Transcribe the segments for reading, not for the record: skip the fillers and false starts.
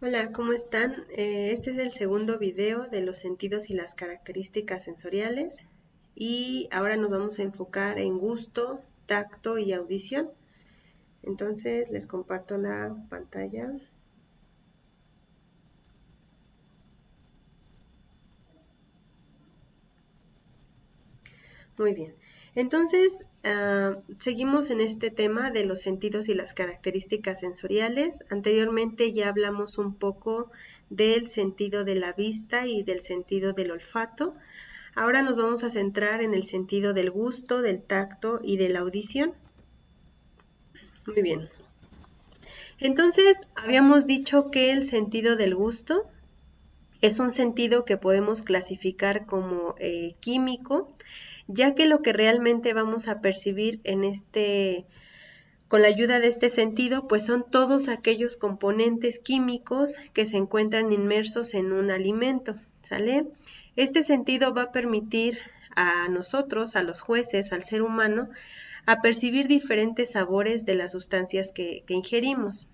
Hola, ¿cómo están? Este es el segundo video de los sentidos y las características sensoriales y ahora nos vamos a enfocar en gusto, tacto y audición. Entonces les comparto la pantalla. Muy bien. Entonces, seguimos en este tema de los sentidos y las características sensoriales. Anteriormente ya hablamos un poco del sentido de la vista y del sentido del olfato. Ahora nos vamos a centrar en el sentido del gusto, del tacto y de la audición. Muy bien. Entonces, habíamos dicho que el sentido del gusto es un sentido que podemos clasificar como químico, ya que lo que realmente vamos a percibir con la ayuda de este sentido, pues son todos aquellos componentes químicos que se encuentran inmersos en un alimento, ¿sale? Este sentido va a permitir a nosotros, a los jueces, al ser humano, a percibir diferentes sabores de las sustancias que ingerimos.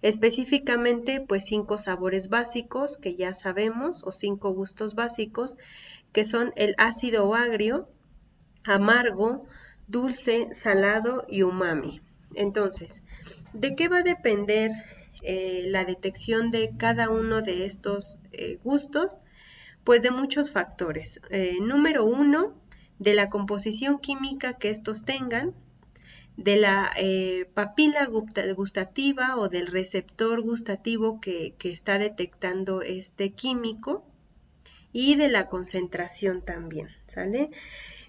Específicamente, pues 5 sabores básicos que ya sabemos, o 5 gustos básicos, que son el ácido o agrio, amargo, dulce, salado y umami. Entonces, ¿de qué va a depender la detección de cada uno de estos gustos? Pues de muchos factores. Número 1, de la composición química que estos tengan, de la papila gustativa o del receptor gustativo que está detectando este químico y de la concentración también, ¿sale?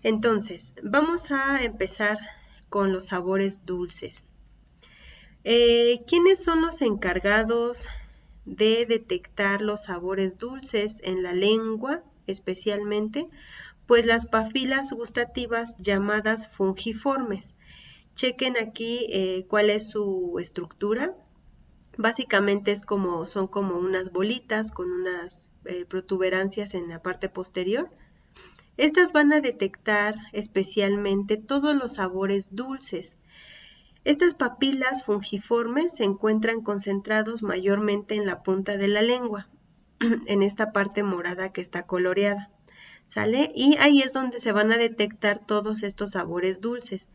Entonces, vamos a empezar con los sabores dulces. ¿Quiénes son los encargados de detectar los sabores dulces en la lengua, especialmente? Pues las papilas gustativas llamadas fungiformes. Chequen aquí cuál es su estructura. Básicamente son como unas bolitas con unas protuberancias en la parte posterior. Estas van a detectar especialmente todos los sabores dulces. Estas papilas fungiformes se encuentran concentrados mayormente en la punta de la lengua, en esta parte morada que está coloreada, ¿sale? Y ahí es donde se van a detectar todos estos sabores dulces.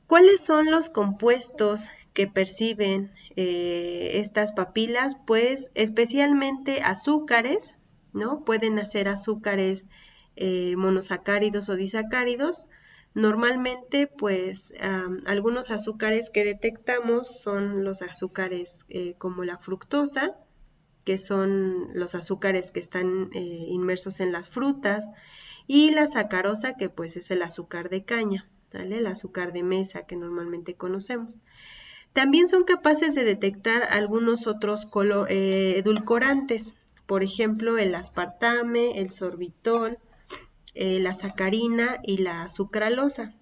¿Cuáles son los compuestos que perciben estas papilas? Pues especialmente azúcares, ¿no? Pueden ser azúcares monosacáridos o disacáridos. Normalmente, pues algunos azúcares que detectamos son los azúcares como la fructosa, que son los azúcares que están inmersos en las frutas, y la sacarosa, que pues es el azúcar de caña, ¿sale? El azúcar de mesa que normalmente conocemos. También son capaces de detectar algunos otros edulcorantes, por ejemplo, el aspartame, el sorbitol, la sacarina y la sucralosa.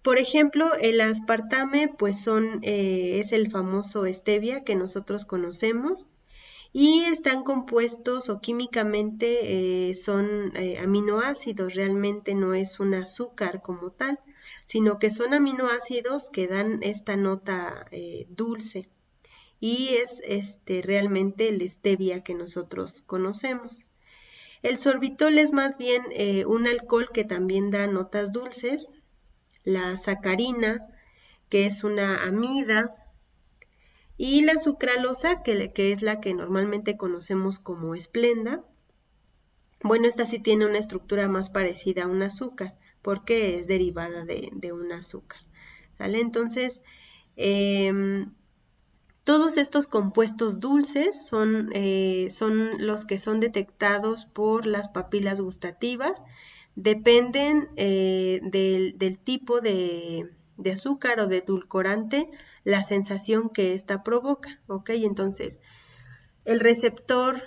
Por ejemplo, el aspartame pues es el famoso stevia que nosotros conocemos, y están compuestos o químicamente son aminoácidos, realmente no es un azúcar como tal, sino que son aminoácidos que dan esta nota dulce, y es realmente el stevia que nosotros conocemos. El sorbitol es más bien un alcohol que también da notas dulces. La sacarina, que es una amida, y la sucralosa, que es la que normalmente conocemos como esplenda. Bueno, esta sí tiene una estructura más parecida a un azúcar, porque es derivada de un azúcar, ¿vale? Entonces, todos estos compuestos dulces son los que son detectados por las papilas gustativas. Dependen del tipo de azúcar o de edulcorante, la sensación que ésta provoca, ¿ok? Entonces, el receptor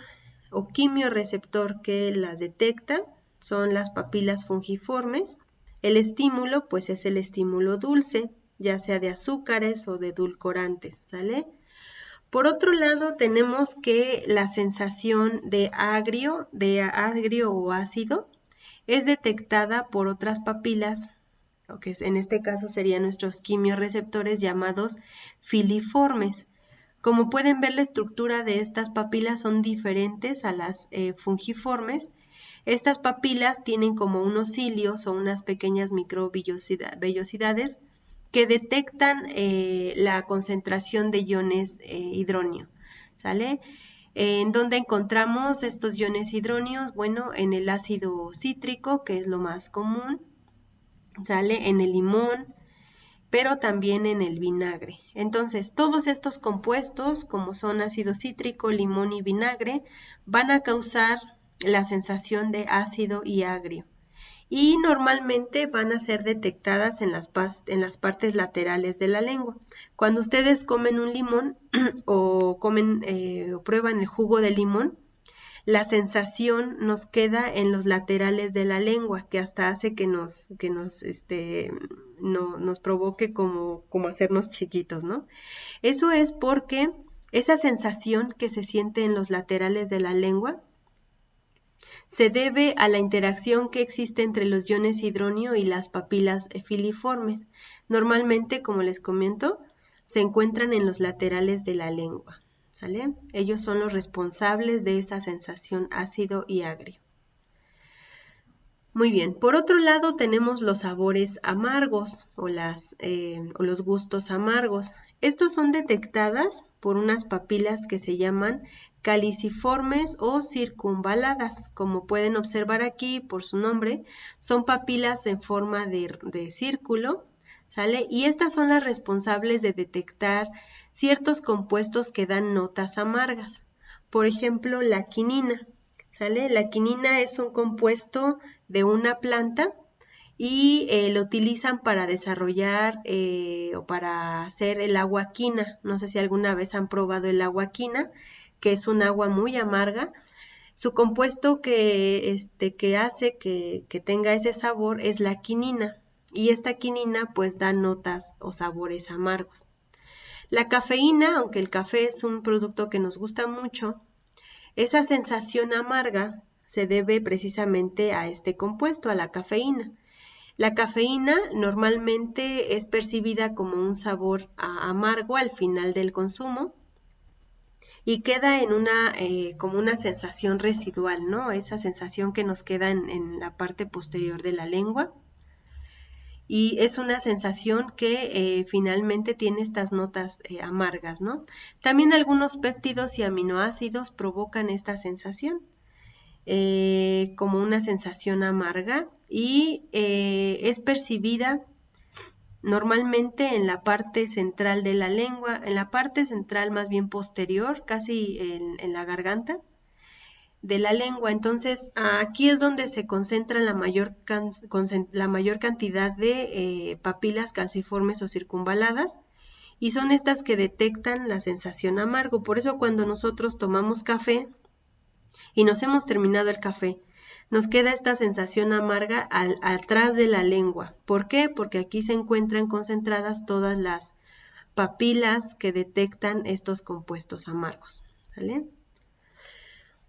o quimioreceptor que las detecta son las papilas fungiformes. El estímulo, pues es el estímulo dulce, ya sea de azúcares o de edulcorantes, ¿sale? Por otro lado, tenemos que la sensación de agrio o ácido, es detectada por otras papilas, que en este caso serían nuestros quimioreceptores llamados filiformes. Como pueden ver, la estructura de estas papilas son diferentes a las fungiformes. Estas papilas tienen como unos cilios o unas pequeñas microvellosidades que detectan la concentración de iones hidronio, ¿sale? ¿En dónde encontramos estos iones hidronios? Bueno, en el ácido cítrico, que es lo más común, ¿sale? En el limón, pero también en el vinagre. Entonces, todos estos compuestos, como son ácido cítrico, limón y vinagre, van a causar la sensación de ácido y agrio. Y normalmente van a ser detectadas en las partes laterales de la lengua. Cuando ustedes comen un limón o o prueban el jugo de limón, la sensación nos queda en los laterales de la lengua, que hasta hace que nos provoque como hacernos chiquitos, ¿no? Eso es porque esa sensación que se siente en los laterales de la lengua se debe a la interacción que existe entre los iones hidronio y las papilas filiformes. Normalmente, como les comento, se encuentran en los laterales de la lengua, ¿sale? Ellos son los responsables de esa sensación ácido y agrio. Muy bien, por otro lado tenemos los sabores amargos o los gustos amargos. Estos son detectadas por unas papilas que se llaman caliciformes o circunvaladas. Como pueden observar aquí por su nombre, son papilas en forma de círculo, ¿sale? Y estas son las responsables de detectar ciertos compuestos que dan notas amargas. Por ejemplo, la quinina, ¿sale? La quinina es un compuesto de una planta y lo utilizan para desarrollar o para hacer el agua quina. No sé si alguna vez han probado el agua quina, que es un agua muy amarga. Su compuesto que hace que tenga ese sabor es la quinina, y esta quinina pues da notas o sabores amargos. La cafeína, aunque el café es un producto que nos gusta mucho, esa sensación amarga se debe precisamente a este compuesto, a la cafeína. La cafeína normalmente es percibida como un sabor amargo al final del consumo y queda en como una sensación residual, ¿no? Esa sensación que nos queda en la parte posterior de la lengua. Y es una sensación que finalmente tiene estas notas amargas, ¿no? También algunos péptidos y aminoácidos provocan esta sensación. Como una sensación amarga y es percibida normalmente en la parte central de la lengua, en la parte central más bien posterior, casi en la garganta de la lengua. Entonces, aquí es donde se concentra la mayor cantidad de papilas calciformes o circunvaladas, y son estas que detectan la sensación amargo. Por eso cuando nosotros tomamos café y nos hemos terminado el café, nos queda esta sensación amarga atrás de la lengua. ¿Por qué? Porque aquí se encuentran concentradas todas las papilas que detectan estos compuestos amargos, ¿vale?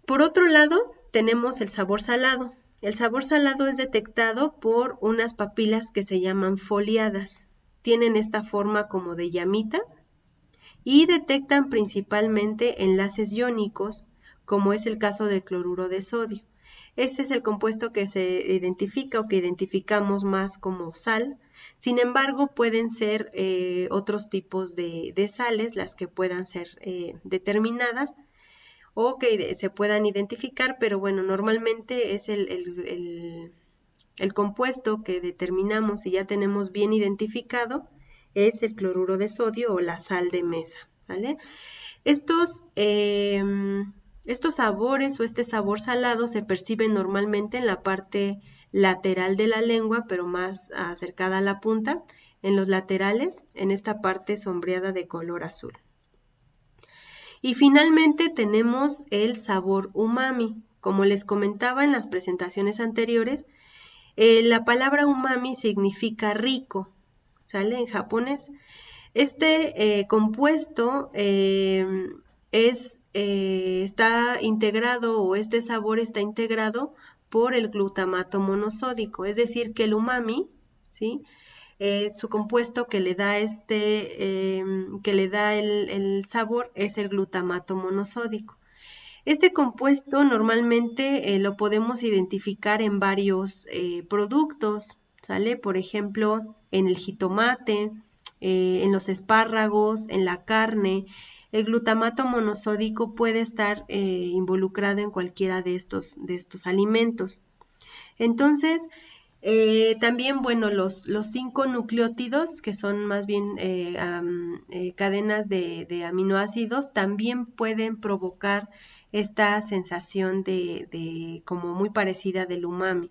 Por otro lado, tenemos el sabor salado. El sabor salado es detectado por unas papilas que se llaman foliadas. Tienen esta forma como de llamita y detectan principalmente enlaces iónicos, como es el caso del cloruro de sodio. Este es el compuesto que se identifica o que identificamos más como sal. Sin embargo, pueden ser otros tipos de sales las que puedan ser determinadas o que se puedan identificar, pero bueno, normalmente es el compuesto que determinamos y ya tenemos bien identificado, es el cloruro de sodio o la sal de mesa, ¿sale? Estos sabores o este sabor salado se perciben normalmente en la parte lateral de la lengua, pero más acercada a la punta, en los laterales, en esta parte sombreada de color azul. Y finalmente tenemos el sabor umami. Como les comentaba en las presentaciones anteriores, la palabra umami significa rico, ¿sale? En japonés. Este compuesto está integrado, o este sabor está integrado por el glutamato monosódico, es decir, que el umami, ¿sí? su compuesto que le da el sabor es el glutamato monosódico. Este compuesto normalmente lo podemos identificar en varios productos, ¿sale? Por ejemplo, en el jitomate, en los espárragos, en la carne. El glutamato monosódico puede estar involucrado en cualquiera de estos alimentos. Entonces, también, bueno, los 5 nucleótidos, que son más bien cadenas de aminoácidos, también pueden provocar esta sensación de como muy parecida del umami.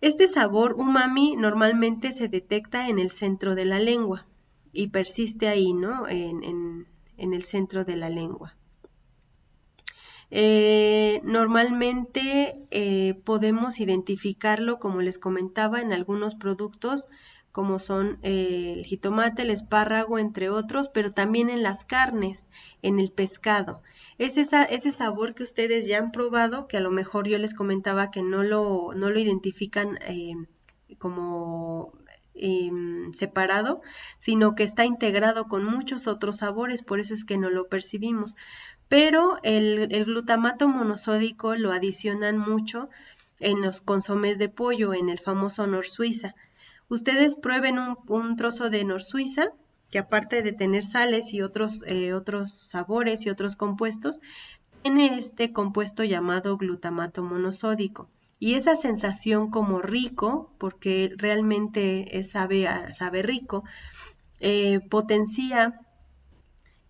Este sabor umami normalmente se detecta en el centro de la lengua y persiste ahí, ¿no? En el centro de la lengua. Normalmente podemos identificarlo, como les comentaba, en algunos productos como son el jitomate, el espárrago, entre otros, pero también en las carnes, en el pescado. Es ese sabor que ustedes ya han probado, que a lo mejor yo les comentaba que no lo identifican como separado, sino que está integrado con muchos otros sabores, por eso es que no lo percibimos. Pero el glutamato monosódico lo adicionan mucho en los consomés de pollo, en el famoso Nor Suiza. Ustedes prueben un trozo de Nor Suiza, que aparte de tener sales y otros sabores y otros compuestos, tiene este compuesto llamado glutamato monosódico. Y esa sensación como rico, porque realmente sabe rico, potencia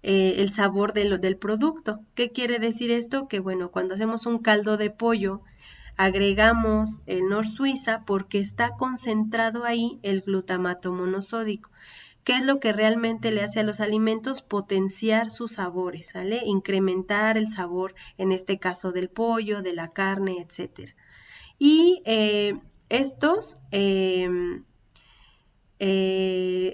el sabor del producto. ¿Qué quiere decir esto? Que bueno, cuando hacemos un caldo de pollo, agregamos el Nor Suiza porque está concentrado ahí el glutamato monosódico. ¿Qué es lo que realmente le hace a los alimentos? Potenciar sus sabores, ¿sale? Incrementar el sabor, en este caso del pollo, de la carne, etc. Y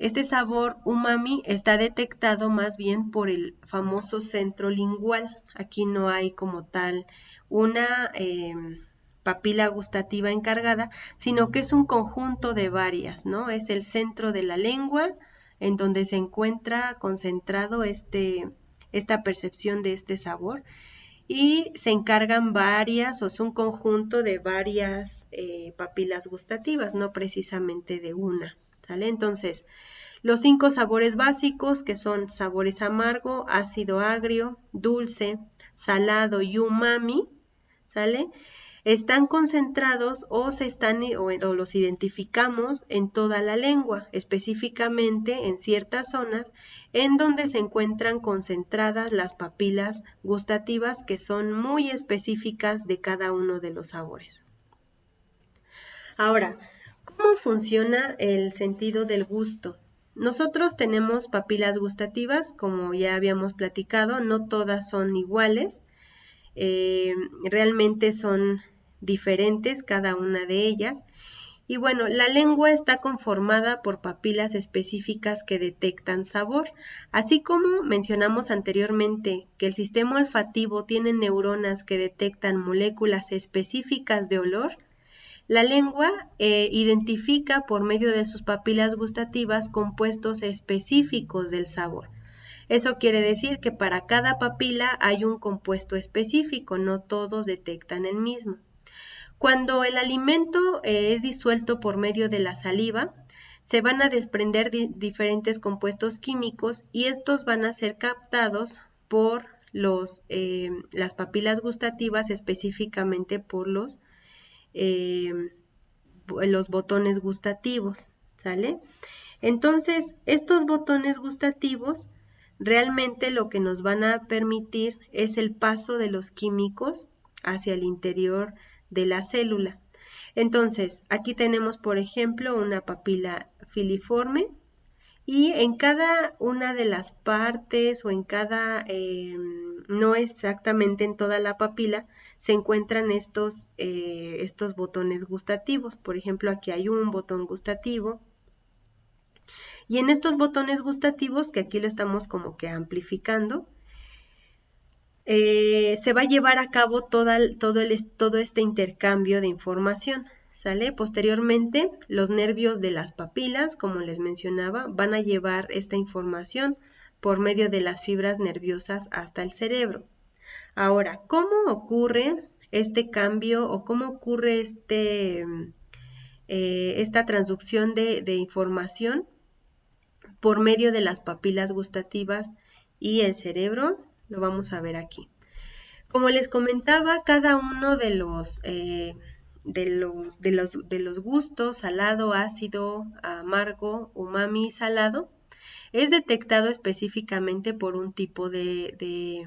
este sabor umami está detectado más bien por el famoso centro lingual. Aquí no hay como tal una papila gustativa encargada, sino que es un conjunto de varias, ¿no? Es el centro de la lengua en donde se encuentra concentrado esta percepción de este sabor y se encargan varias, o es un conjunto de varias papilas gustativas, no precisamente de una, ¿sale? Entonces, los 5 sabores básicos, que son sabores amargo, ácido agrio, dulce, salado y umami, ¿sale? Están concentrados o los identificamos en toda la lengua, específicamente en ciertas zonas en donde se encuentran concentradas las papilas gustativas que son muy específicas de cada uno de los sabores. Ahora, ¿cómo funciona el sentido del gusto? Nosotros tenemos papilas gustativas, como ya habíamos platicado, no todas son iguales, realmente son diferentes cada una de ellas. Y bueno, la lengua está conformada por papilas específicas que detectan sabor, así como mencionamos anteriormente que el sistema olfativo tiene neuronas que detectan moléculas específicas de olor. La lengua identifica por medio de sus papilas gustativas compuestos específicos del sabor. Eso quiere decir que para cada papila hay un compuesto específico, no todos detectan el mismo. Cuando el alimento es disuelto por medio de la saliva, se van a desprender diferentes compuestos químicos y estos van a ser captados por las papilas gustativas, específicamente por los botones gustativos, ¿sale? Entonces, estos botones gustativos realmente lo que nos van a permitir es el paso de los químicos hacia el interior de la célula. Entonces, aquí tenemos, por ejemplo, una papila filiforme y en cada una de las partes o en cada, no exactamente en toda la papila, se encuentran estos botones gustativos. Por ejemplo, aquí hay un botón gustativo. Y en estos botones gustativos, que aquí lo estamos como que amplificando, se va a llevar a cabo todo este intercambio de información, ¿sale? Posteriormente, los nervios de las papilas, como les mencionaba, van a llevar esta información por medio de las fibras nerviosas hasta el cerebro. Ahora, ¿cómo ocurre este cambio o cómo ocurre esta transducción de información por medio de las papilas gustativas y el cerebro? Lo vamos a ver aquí. Como les comentaba, cada uno de los gustos, salado, ácido, amargo, umami y salado, es detectado específicamente por un tipo de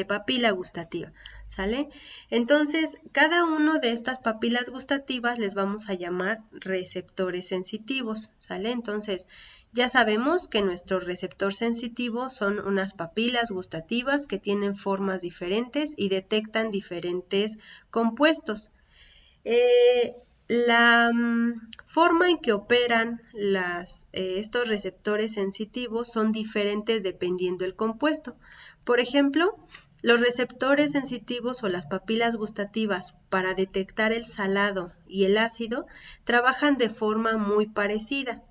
papila gustativa, ¿sale? Entonces, cada uno de estas papilas gustativas les vamos a llamar receptores sensitivos, ¿sale? Entonces, ya sabemos que nuestro receptor sensitivo son unas papilas gustativas que tienen formas diferentes y detectan diferentes compuestos. La forma en que operan estos receptores sensitivos son diferentes dependiendo del compuesto. Por ejemplo, los receptores sensitivos o las papilas gustativas para detectar el salado y el ácido trabajan de forma muy parecida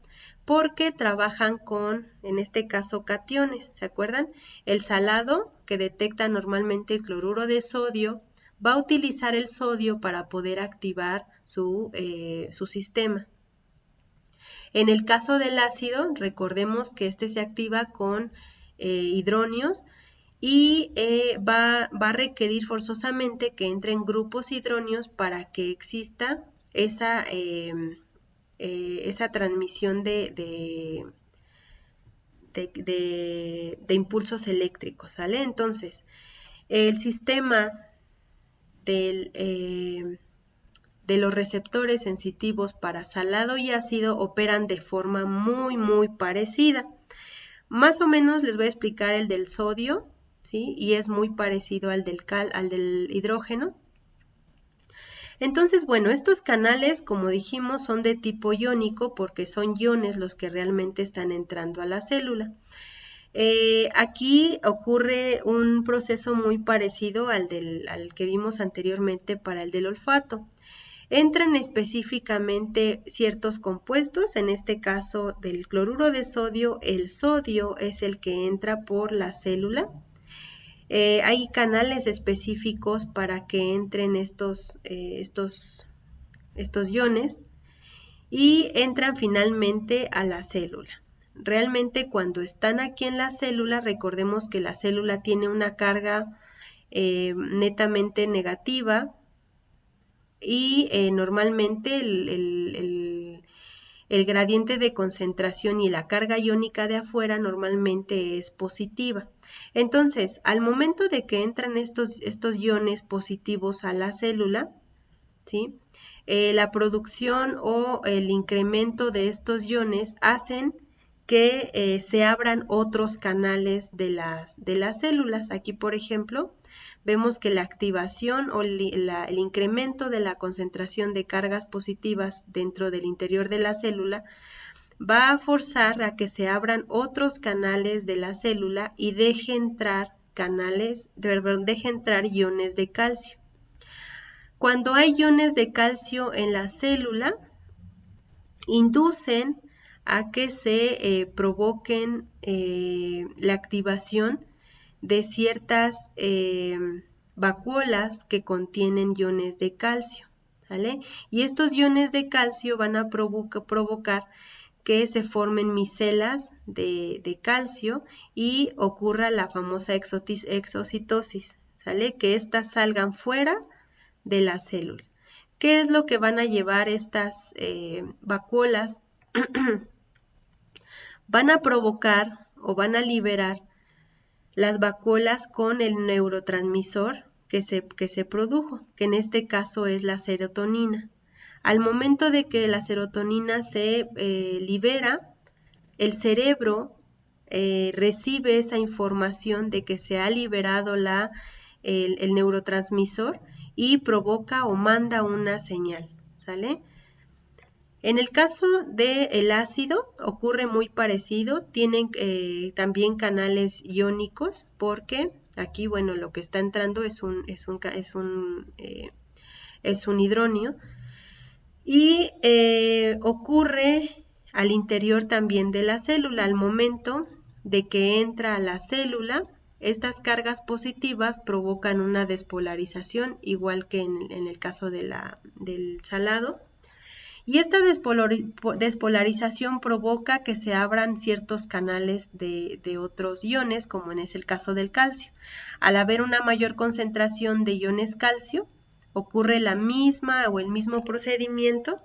porque trabajan con, en este caso, cationes, ¿se acuerdan? El salado, que detecta normalmente el cloruro de sodio, va a utilizar el sodio para poder activar su sistema. En el caso del ácido, recordemos que este se activa con hidronios y va a requerir forzosamente que entren grupos hidronios para que exista esa transmisión de impulsos eléctricos, ¿sale? Entonces, el sistema de los receptores sensitivos para salado y ácido operan de forma muy parecida. Más o menos les voy a explicar el del sodio, ¿sí? Y es muy parecido al del hidrógeno. Entonces, bueno, estos canales, como dijimos, son de tipo iónico porque son iones los que realmente están entrando a la célula. Aquí ocurre un proceso muy parecido al que vimos anteriormente para el del olfato. Entran específicamente ciertos compuestos, en este caso del cloruro de sodio, el sodio es el que entra por la célula. Hay canales específicos para que entren estos iones y entran finalmente a la célula. Realmente cuando están aquí en la célula, recordemos que la célula tiene una carga netamente negativa y normalmente el gradiente de concentración y la carga iónica de afuera normalmente es positiva. Entonces, al momento de que entran estos iones positivos a la célula, ¿sí? La producción o el incremento de estos iones hacen que se abran otros canales de las células. Aquí, por ejemplo, vemos que la activación o el incremento de la concentración de cargas positivas dentro del interior de la célula va a forzar a que se abran otros canales de la célula y deje entrar iones de calcio. Cuando hay iones de calcio en la célula, inducen a que se provoquen la activación de ciertas vacuolas que contienen iones de calcio, ¿sale? Y estos iones de calcio van a provocar que se formen micelas de calcio y ocurra la famosa exocitosis, ¿sale? Que éstas salgan fuera de la célula. ¿Qué es lo que van a llevar estas vacuolas? Van a provocar o van a liberar las vacuolas con el neurotransmisor que se produjo, que en este caso es la serotonina. Al momento de que la serotonina se libera, el cerebro recibe esa información de que se ha liberado el neurotransmisor y provoca o manda una señal, ¿sale? En el caso del ácido ocurre muy parecido, tienen también canales iónicos porque aquí, bueno, lo que está entrando es un hidronio Y ocurre al interior también de la célula. Al momento de que entra a la célula, estas cargas positivas provocan una despolarización, igual que en el caso del salado. Y esta despolarización provoca que se abran ciertos canales de otros iones, como es el caso del calcio. Al haber una mayor concentración de iones calcio, ocurre la misma o el mismo procedimiento.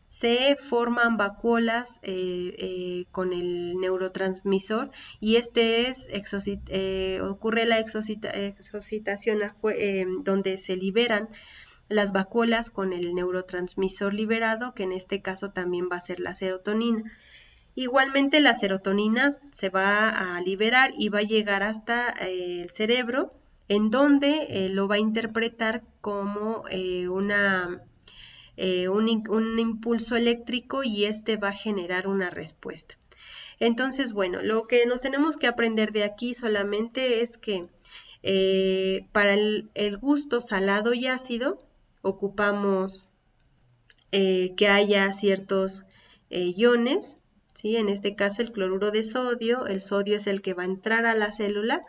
Se forman vacuolas con el neurotransmisor y ocurre la exocitación donde se liberan las vacuolas con el neurotransmisor liberado, que en este caso también va a ser la serotonina. Igualmente la serotonina se va a liberar y va a llegar hasta el cerebro, en donde lo va a interpretar como un impulso eléctrico, y este va a generar una respuesta. Entonces, bueno, lo que nos tenemos que aprender de aquí solamente es que para el gusto salado y ácido ocupamos que haya ciertos iones, ¿sí? En este caso el cloruro de sodio. El sodio es el que va a entrar a la célula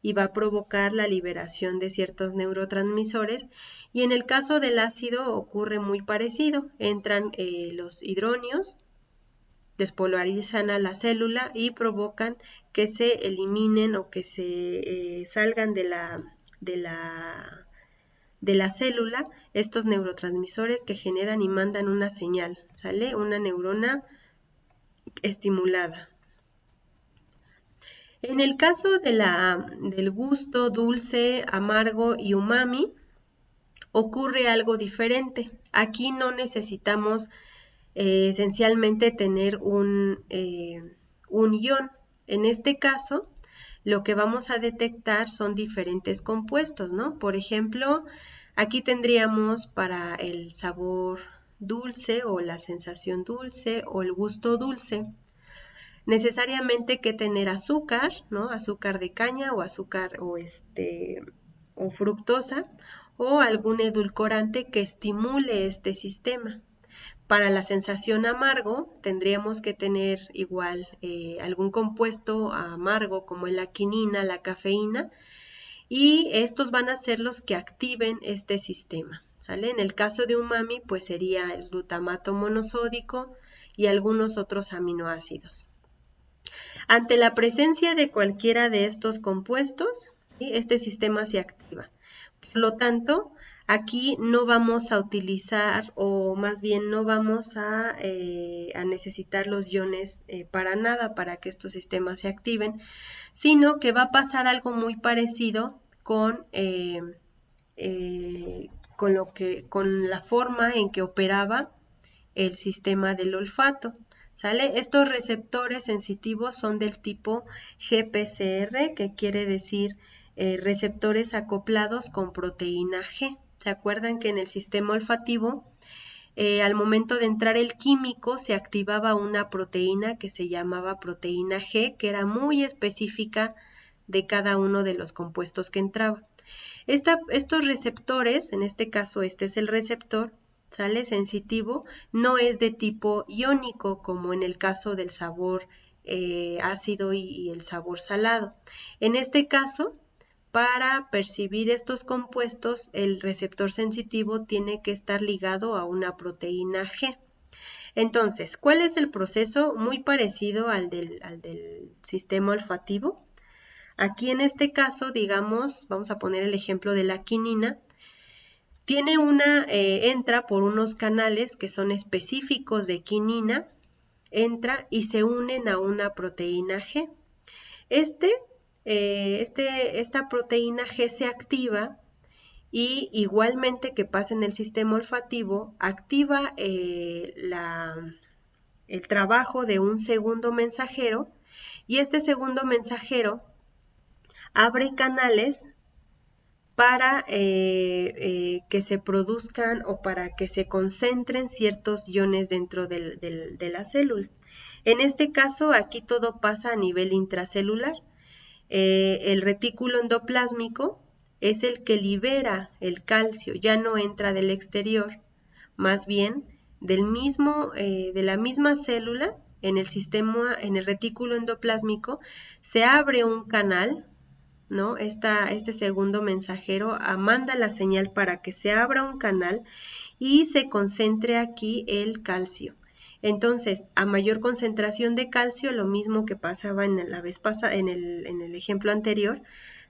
y va a provocar la liberación de ciertos neurotransmisores, y en el caso del ácido ocurre muy parecido. Entran los hidronios, despolarizan a la célula y provocan que se eliminen o que se salgan de la célula estos neurotransmisores que generan y mandan una señal, ¿sale? Una neurona estimulada. En el caso del gusto dulce, amargo y umami, ocurre algo diferente. Aquí no necesitamos esencialmente tener un ion. En este caso, lo que vamos a detectar son diferentes compuestos, ¿no? Por ejemplo, aquí tendríamos para el sabor dulce o la sensación dulce o el gusto dulce, necesariamente que tener azúcar, ¿no? Azúcar de caña o azúcar o fructosa, o algún edulcorante que estimule este sistema. Para la sensación amargo tendríamos que tener igual algún compuesto amargo como la quinina, la cafeína, y estos van a ser los que activen este sistema, ¿sale? En el caso de umami, pues sería el glutamato monosódico y algunos otros aminoácidos. Ante la presencia de cualquiera de estos compuestos, ¿sí?, este sistema se activa. Por lo tanto, aquí no vamos a utilizar, o más bien no vamos a necesitar los iones para nada para que estos sistemas se activen, sino que va a pasar algo muy parecido con la forma en que operaba el sistema del olfato, ¿sale? Estos receptores sensitivos son del tipo GPCR, que quiere decir receptores acoplados con proteína G. ¿Se acuerdan que en el sistema olfativo, al momento de entrar el químico, se activaba una proteína que se llamaba proteína G, que era muy específica de cada uno de los compuestos que entraba? Estos receptores, en este caso este es el receptor, ¿sale?, sensitivo, no es de tipo iónico como en el caso del sabor ácido y el sabor salado. En este caso, para percibir estos compuestos, el receptor sensitivo tiene que estar ligado a una proteína G. Entonces, ¿cuál es el proceso? Muy parecido al del sistema olfativo. Aquí en este caso, digamos, vamos a poner el ejemplo de la quinina. Entra por unos canales que son específicos de quinina, entra y se unen a una proteína G. Esta proteína G se activa, y igualmente que pasa en el sistema olfativo, activa el trabajo de un segundo mensajero, y este segundo mensajero abre canales para que se produzcan o para que se concentren ciertos iones dentro de la célula. En este caso, aquí todo pasa a nivel intracelular. El retículo endoplásmico es el que libera el calcio, ya no entra del exterior, más bien de la misma célula, en el sistema, en el retículo endoplásmico, se abre un canal, ¿no? Este segundo mensajero manda la señal para que se abra un canal y se concentre aquí el calcio. Entonces, a mayor concentración de calcio, lo mismo que pasaba en el ejemplo anterior,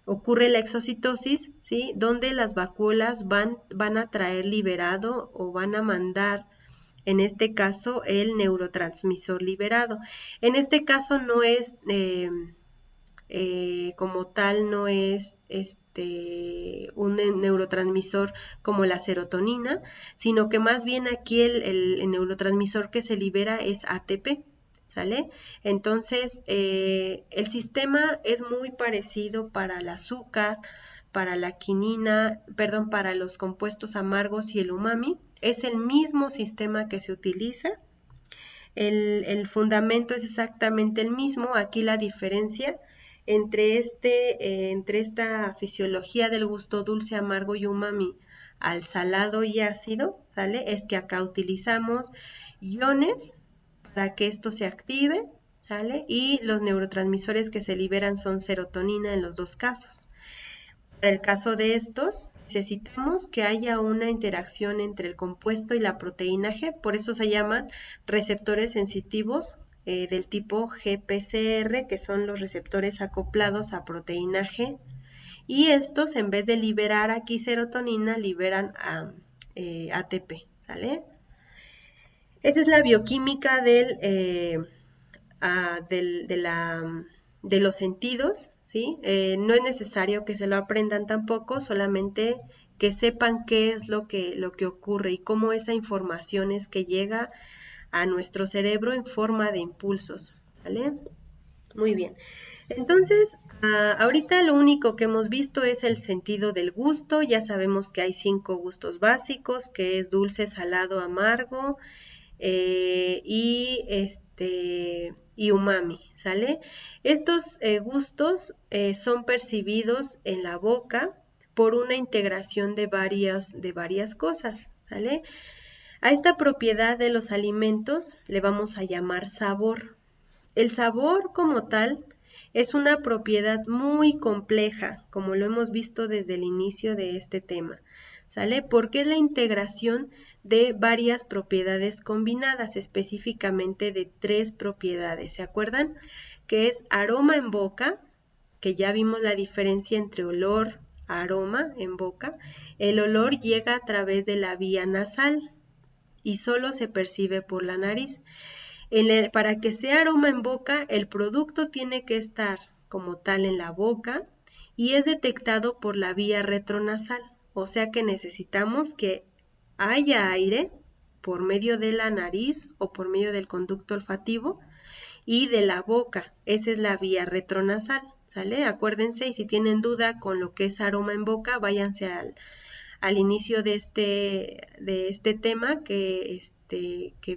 ocurre la exocitosis, ¿sí? Donde las vacuolas van a traer liberado o van a mandar, en este caso, el neurotransmisor liberado. En este caso no es, como tal, no es un neurotransmisor como la serotonina, sino que más bien aquí el neurotransmisor que se libera es ATP. ¿Sale? Entonces, el sistema es muy parecido para el azúcar, para la quinina, perdón, para los compuestos amargos y el umami. Es el mismo sistema que se utiliza. El fundamento es exactamente el mismo. Aquí la diferencia entre esta fisiología del gusto dulce, amargo y umami al salado y ácido, ¿sale? Es que acá utilizamos iones para que esto se active, ¿sale? Y los neurotransmisores que se liberan son serotonina en los dos casos. Para el caso de estos, necesitamos que haya una interacción entre el compuesto y la proteína G, por eso se llaman receptores sensitivos del tipo GPCR, que son los receptores acoplados a proteína G, y estos, en vez de liberar aquí serotonina, liberan ATP, ¿sale? Esa es la bioquímica de los sentidos, ¿sí? No es necesario que se lo aprendan tampoco, solamente que sepan qué es lo que ocurre y cómo esa información es que llega a nuestro cerebro en forma de impulsos, ¿vale? Muy bien. Entonces, ahorita lo único que hemos visto es el sentido del gusto. Ya sabemos que hay 5 gustos básicos, que es dulce, salado, amargo, y umami, ¿sale? Estos gustos son percibidos en la boca por una integración de varias cosas, ¿sale? A esta propiedad de los alimentos le vamos a llamar sabor. El sabor como tal es una propiedad muy compleja, como lo hemos visto desde el inicio de este tema, ¿sale? Porque es la integración de varias propiedades combinadas, específicamente de 3 propiedades, ¿se acuerdan? Que es aroma en boca, que ya vimos la diferencia entre olor, aroma en boca. El olor llega a través de la vía nasal y solo se percibe por la nariz. Para que sea aroma en boca, el producto tiene que estar como tal en la boca y es detectado por la vía retronasal, o sea que necesitamos que haya aire por medio de la nariz o por medio del conducto olfativo y de la boca, esa es la vía retronasal, ¿sale? Acuérdense, y si tienen duda con lo que es aroma en boca, váyanse al inicio de este tema que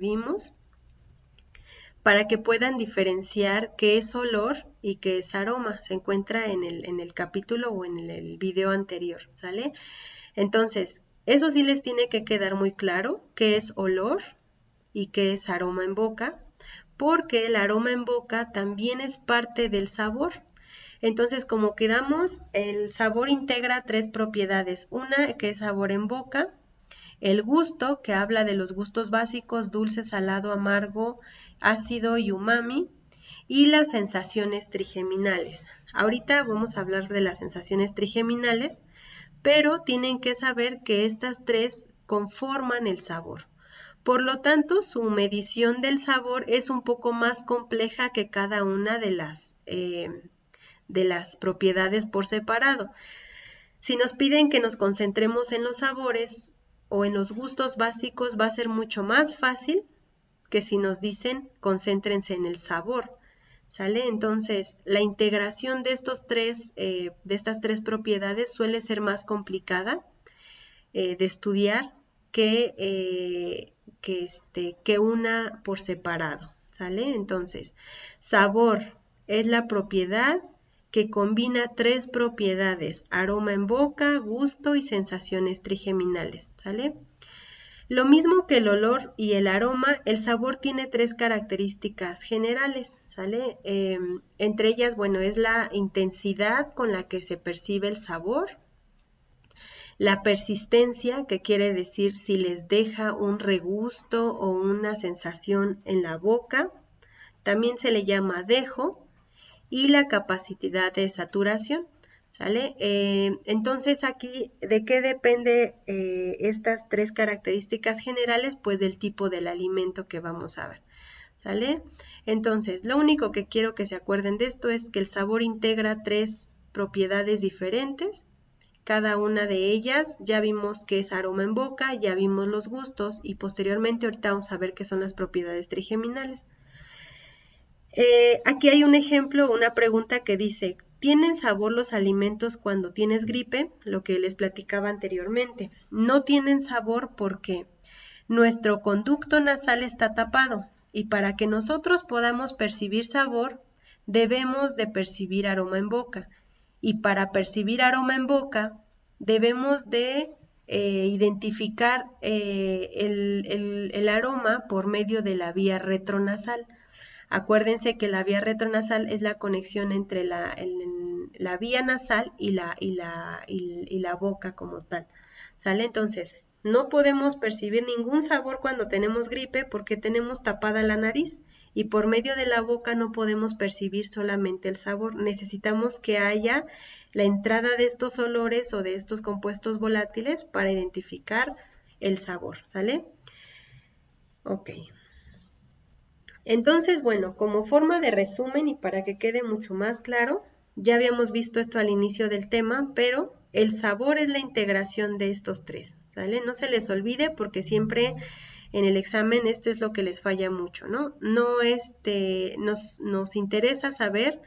vimos, para que puedan diferenciar qué es olor y qué es aroma. Se encuentra en el capítulo o en el video anterior, ¿sale? Entonces, eso sí les tiene que quedar muy claro qué es olor y qué es aroma en boca, porque el aroma en boca también es parte del sabor. Entonces, como quedamos, el sabor integra 3 propiedades. Una que es sabor en boca, el gusto, que habla de los gustos básicos, dulce, salado, amargo, ácido y umami, y las sensaciones trigeminales. Ahorita vamos a hablar de las sensaciones trigeminales, pero tienen que saber que estas 3 conforman el sabor. Por lo tanto, su medición del sabor es un poco más compleja que cada una de las propiedades por separado. Si nos piden que nos concentremos en los sabores o en los gustos básicos, va a ser mucho más fácil que si nos dicen concéntrense en el sabor, ¿sale? Entonces, la integración de estas 3 propiedades suele ser más complicada de estudiar que una por separado, ¿sale? Entonces, sabor es la propiedad que combina 3 propiedades: aroma en boca, gusto y sensaciones trigeminales, ¿sale? Lo mismo que el olor y el aroma, el sabor tiene tres características generales, ¿sale? Entre ellas, bueno, es la intensidad con la que se percibe el sabor, la persistencia, que quiere decir si les deja un regusto o una sensación en la boca, también se le llama dejo, y la capacidad de saturación. ¿Sale? Entonces aquí, ¿de qué depende estas tres características generales? Pues del tipo del alimento que vamos a ver. ¿Sale? Entonces, lo único que quiero que se acuerden de esto es que el sabor integra tres propiedades diferentes. Cada una de ellas ya vimos que es aroma en boca, ya vimos los gustos y posteriormente ahorita vamos a ver qué son las propiedades trigeminales. Aquí hay un ejemplo, una pregunta que dice, ¿tienen sabor los alimentos cuando tienes gripe? Lo que les platicaba anteriormente. No tienen sabor porque nuestro conducto nasal está tapado y para que nosotros podamos percibir sabor, debemos de percibir aroma en boca. Y para percibir aroma en boca, debemos de identificar el aroma por medio de la vía retronasal. Acuérdense que la vía retronasal es la conexión entre la vía nasal y la boca como tal. ¿Sale? Entonces, no podemos percibir ningún sabor cuando tenemos gripe porque tenemos tapada la nariz y por medio de la boca no podemos percibir solamente el sabor. Necesitamos que haya la entrada de estos olores o de estos compuestos volátiles para identificar el sabor. ¿Sale? Ok. Entonces, bueno, como forma de resumen y para que quede mucho más claro, ya habíamos visto esto al inicio del tema, pero el sabor es la integración de estos tres, ¿sale? No se les olvide porque siempre en el examen esto es lo que les falla mucho, ¿no? Nos interesa saber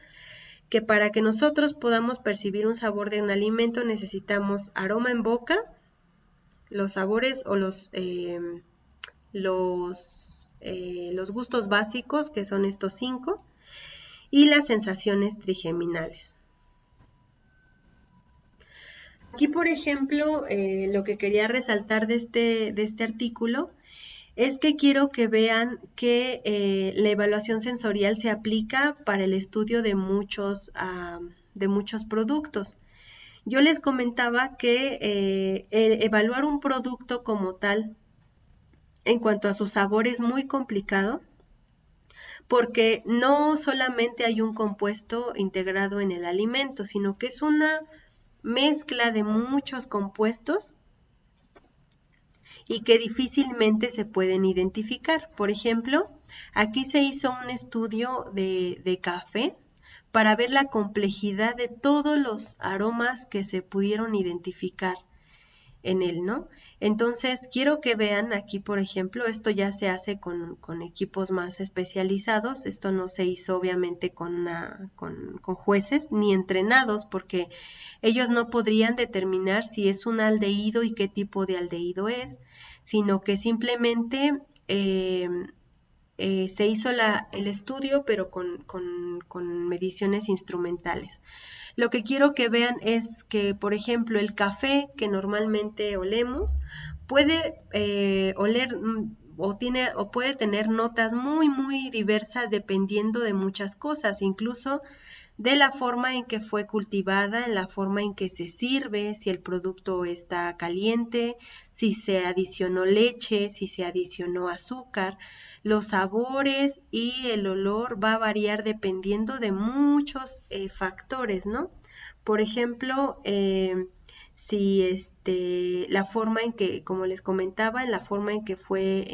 que para que nosotros podamos percibir un sabor de un alimento necesitamos aroma en boca, los sabores o los gustos básicos, que son estos 5, y las sensaciones trigeminales. Aquí, por ejemplo, lo que quería resaltar de este artículo es que quiero que vean que la evaluación sensorial se aplica para el estudio de muchos productos. Yo les comentaba que evaluar un producto como tal en cuanto a su sabor es muy complicado porque no solamente hay un compuesto integrado en el alimento, sino que es una mezcla de muchos compuestos y que difícilmente se pueden identificar. Por ejemplo, aquí se hizo un estudio de café para ver la complejidad de todos los aromas que se pudieron identificar en él, ¿no? Entonces, quiero que vean aquí, por ejemplo, esto ya se hace con equipos más especializados, esto no se hizo obviamente con jueces ni entrenados, porque ellos no podrían determinar si es un aldehído y qué tipo de aldehído es, sino que simplemente se hizo el estudio, pero con mediciones instrumentales. Lo que quiero que vean es que, por ejemplo, el café que normalmente olemos puede oler o puede tener notas muy, muy diversas dependiendo de muchas cosas, incluso de la forma en que fue cultivada, en la forma en que se sirve, si el producto está caliente, si se adicionó leche, si se adicionó azúcar. Los sabores y el olor va a variar dependiendo de muchos factores, ¿no? Por ejemplo, si la forma en que, como les comentaba, en la forma en que fue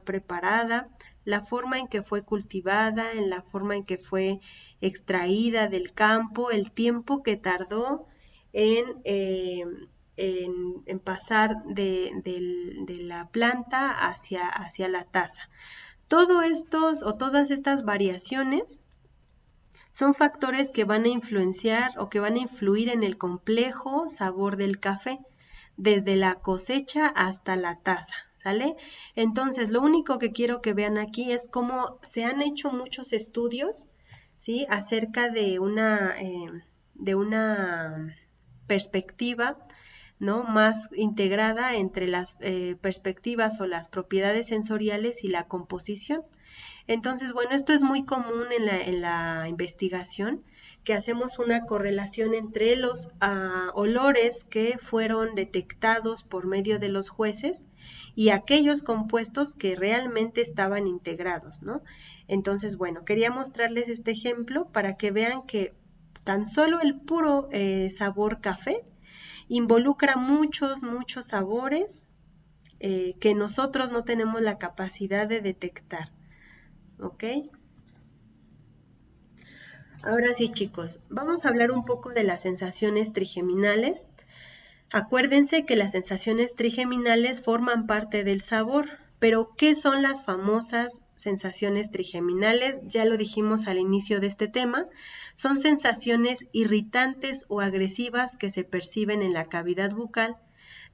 preparada, la forma en que fue cultivada, en la forma en que fue extraída del campo, el tiempo que tardó en pasar de la planta hacia la taza. Todas estas variaciones son factores que van a influenciar o que van a influir en el complejo sabor del café, desde la cosecha hasta la taza, ¿sale? Entonces, lo único que quiero que vean aquí es cómo se han hecho muchos estudios, ¿sí? Acerca de una perspectiva ¿no? Más integrada entre las perspectivas o las propiedades sensoriales y la composición. Entonces, bueno, esto es muy común en la investigación, que hacemos una correlación entre los olores que fueron detectados por medio de los jueces y aquellos compuestos que realmente estaban integrados, ¿no? Entonces, bueno, quería mostrarles este ejemplo para que vean que tan solo el puro sabor café involucra muchos, muchos sabores que nosotros no tenemos la capacidad de detectar. ¿Ok? Ahora sí, chicos, vamos a hablar un poco de las sensaciones trigeminales. Acuérdense que las sensaciones trigeminales forman parte del sabor, pero ¿qué son las famosas sensaciones trigeminales? Ya lo dijimos al inicio de este tema. Son sensaciones irritantes o agresivas que se perciben en la cavidad bucal,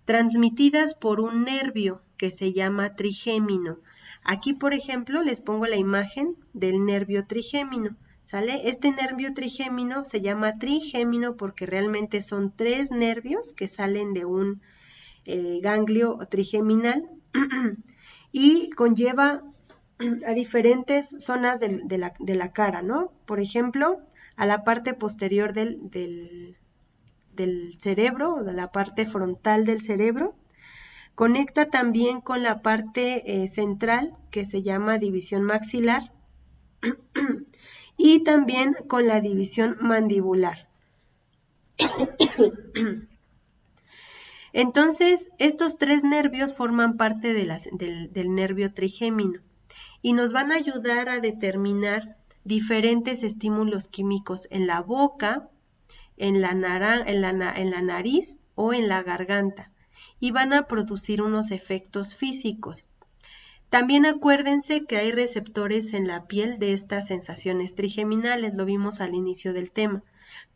transmitidas por un nervio que se llama trigémino. Aquí, por ejemplo, les pongo la imagen del nervio trigémino. ¿Sale? Este nervio trigémino se llama trigémino porque realmente son 3 nervios que salen de un ganglio trigeminal y conlleva a diferentes zonas de la cara, ¿no? Por ejemplo, a la parte posterior del cerebro, o de la parte frontal del cerebro. Conecta también con la parte central, que se llama división maxilar, y también con la división mandibular. Entonces, estos 3 nervios forman parte del nervio trigémino y nos van a ayudar a determinar diferentes estímulos químicos en la boca, en la nariz o en la garganta, y van a producir unos efectos físicos. También acuérdense que hay receptores en la piel de estas sensaciones trigeminales, lo vimos al inicio del tema,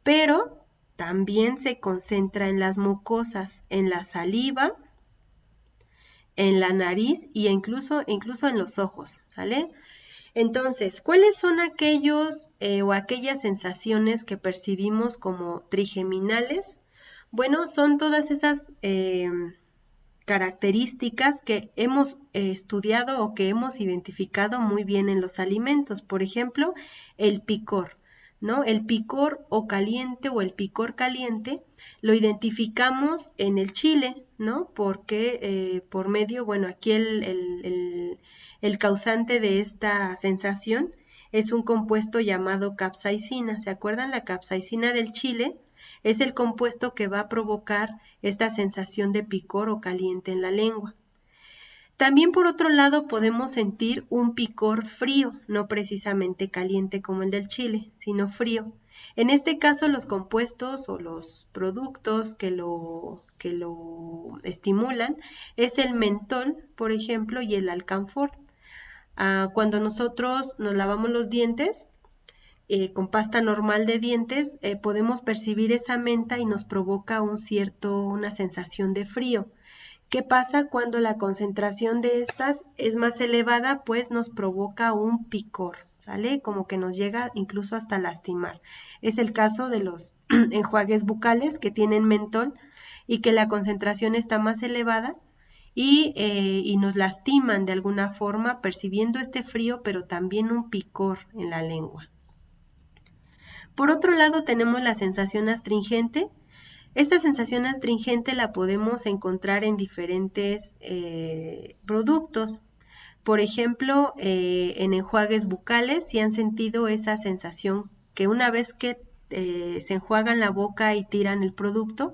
pero también se concentra en las mucosas, en la saliva, en la nariz y incluso en los ojos, ¿sale? Entonces, ¿cuáles son aquellos o aquellas sensaciones que percibimos como trigeminales? Bueno, son todas esas características que hemos estudiado o que hemos identificado muy bien en los alimentos. Por ejemplo, el picor, ¿no? El picor o caliente o el picor caliente lo identificamos en el chile, ¿no? Porque por medio, bueno, aquí el causante de esta sensación es un compuesto llamado capsaicina. ¿Se acuerdan? La capsaicina del chile es el compuesto que va a provocar esta sensación de picor o caliente en la lengua. También por otro lado podemos sentir un picor frío, no precisamente caliente como el del chile, sino frío. En este caso los compuestos o los productos que lo estimulan es el mentol, por ejemplo, y el alcanfor. Cuando nosotros nos lavamos los dientes, con pasta normal de dientes, podemos percibir esa menta y nos provoca una sensación de frío. ¿Qué pasa cuando la concentración de estas es más elevada? Pues nos provoca un picor, ¿sale? Como que nos llega incluso hasta lastimar. Es el caso de los enjuagues bucales que tienen mentol y que la concentración está más elevada y nos lastiman de alguna forma percibiendo este frío, pero también un picor en la lengua. Por otro lado tenemos la sensación astringente. Esta sensación astringente la podemos encontrar en diferentes productos. Por ejemplo, en enjuagues bucales, si han sentido esa sensación que una vez que se enjuagan la boca y tiran el producto,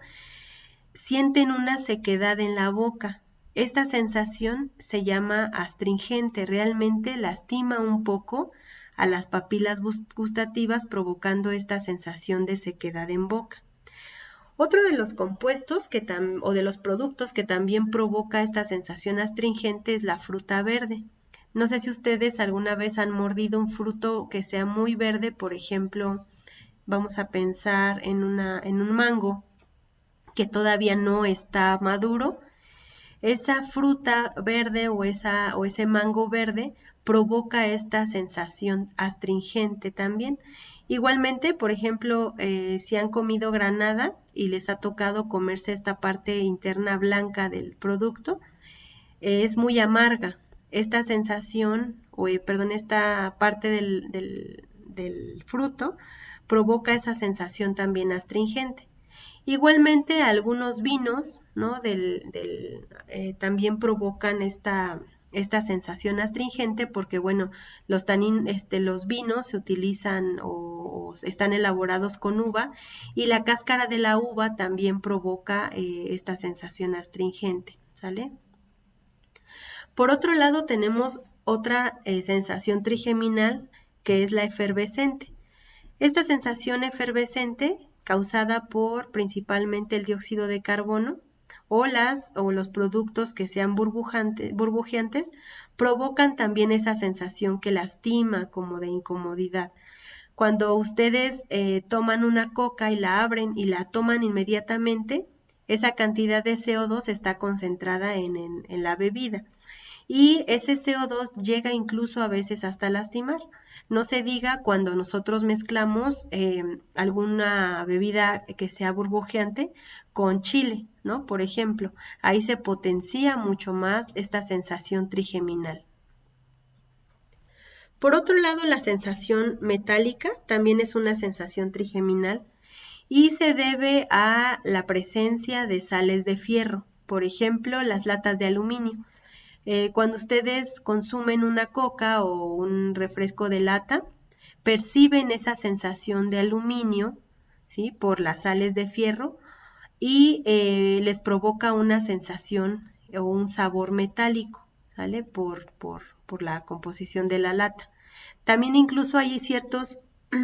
sienten una sequedad en la boca. Esta sensación se llama astringente, realmente lastima un poco a las papilas gustativas provocando esta sensación de sequedad en boca. Otro de los compuestos o de los productos que también provoca esta sensación astringente es la fruta verde. No sé si ustedes alguna vez han mordido un fruto que sea muy verde, por ejemplo, vamos a pensar en un mango que todavía no está maduro. Esa fruta verde o ese mango verde provoca esta sensación astringente también. Igualmente, por ejemplo, si han comido granada y les ha tocado comerse esta parte interna blanca del producto, es muy amarga. Esta sensación, perdón, esta parte del fruto provoca esa sensación también astringente. Igualmente, algunos vinos, ¿no? También provocan esta sensación astringente porque, bueno, los vinos se utilizan o están elaborados con uva y la cáscara de la uva también provoca esta sensación astringente, ¿sale? Por otro lado, tenemos otra sensación trigeminal que es la efervescente. Esta sensación efervescente, causada por principalmente el dióxido de carbono o los productos que sean burbujeantes, provocan también esa sensación que lastima, como de incomodidad. Cuando ustedes toman una coca y la abren y la toman inmediatamente, esa cantidad de CO2 está concentrada en la bebida y ese CO2 llega incluso a veces hasta lastimar. No se diga cuando nosotros mezclamos alguna bebida que sea burbujeante con chile, ¿no? Por ejemplo, ahí se potencia mucho más esta sensación trigeminal. Por otro lado, la sensación metálica también es una sensación trigeminal y se debe a la presencia de sales de fierro, por ejemplo, las latas de aluminio. Cuando ustedes consumen una coca o un refresco de lata, perciben esa sensación de aluminio, ¿sí? Por las sales de fierro y les provoca una sensación o un sabor metálico, ¿sale? Por la composición de la lata. También incluso hay ciertos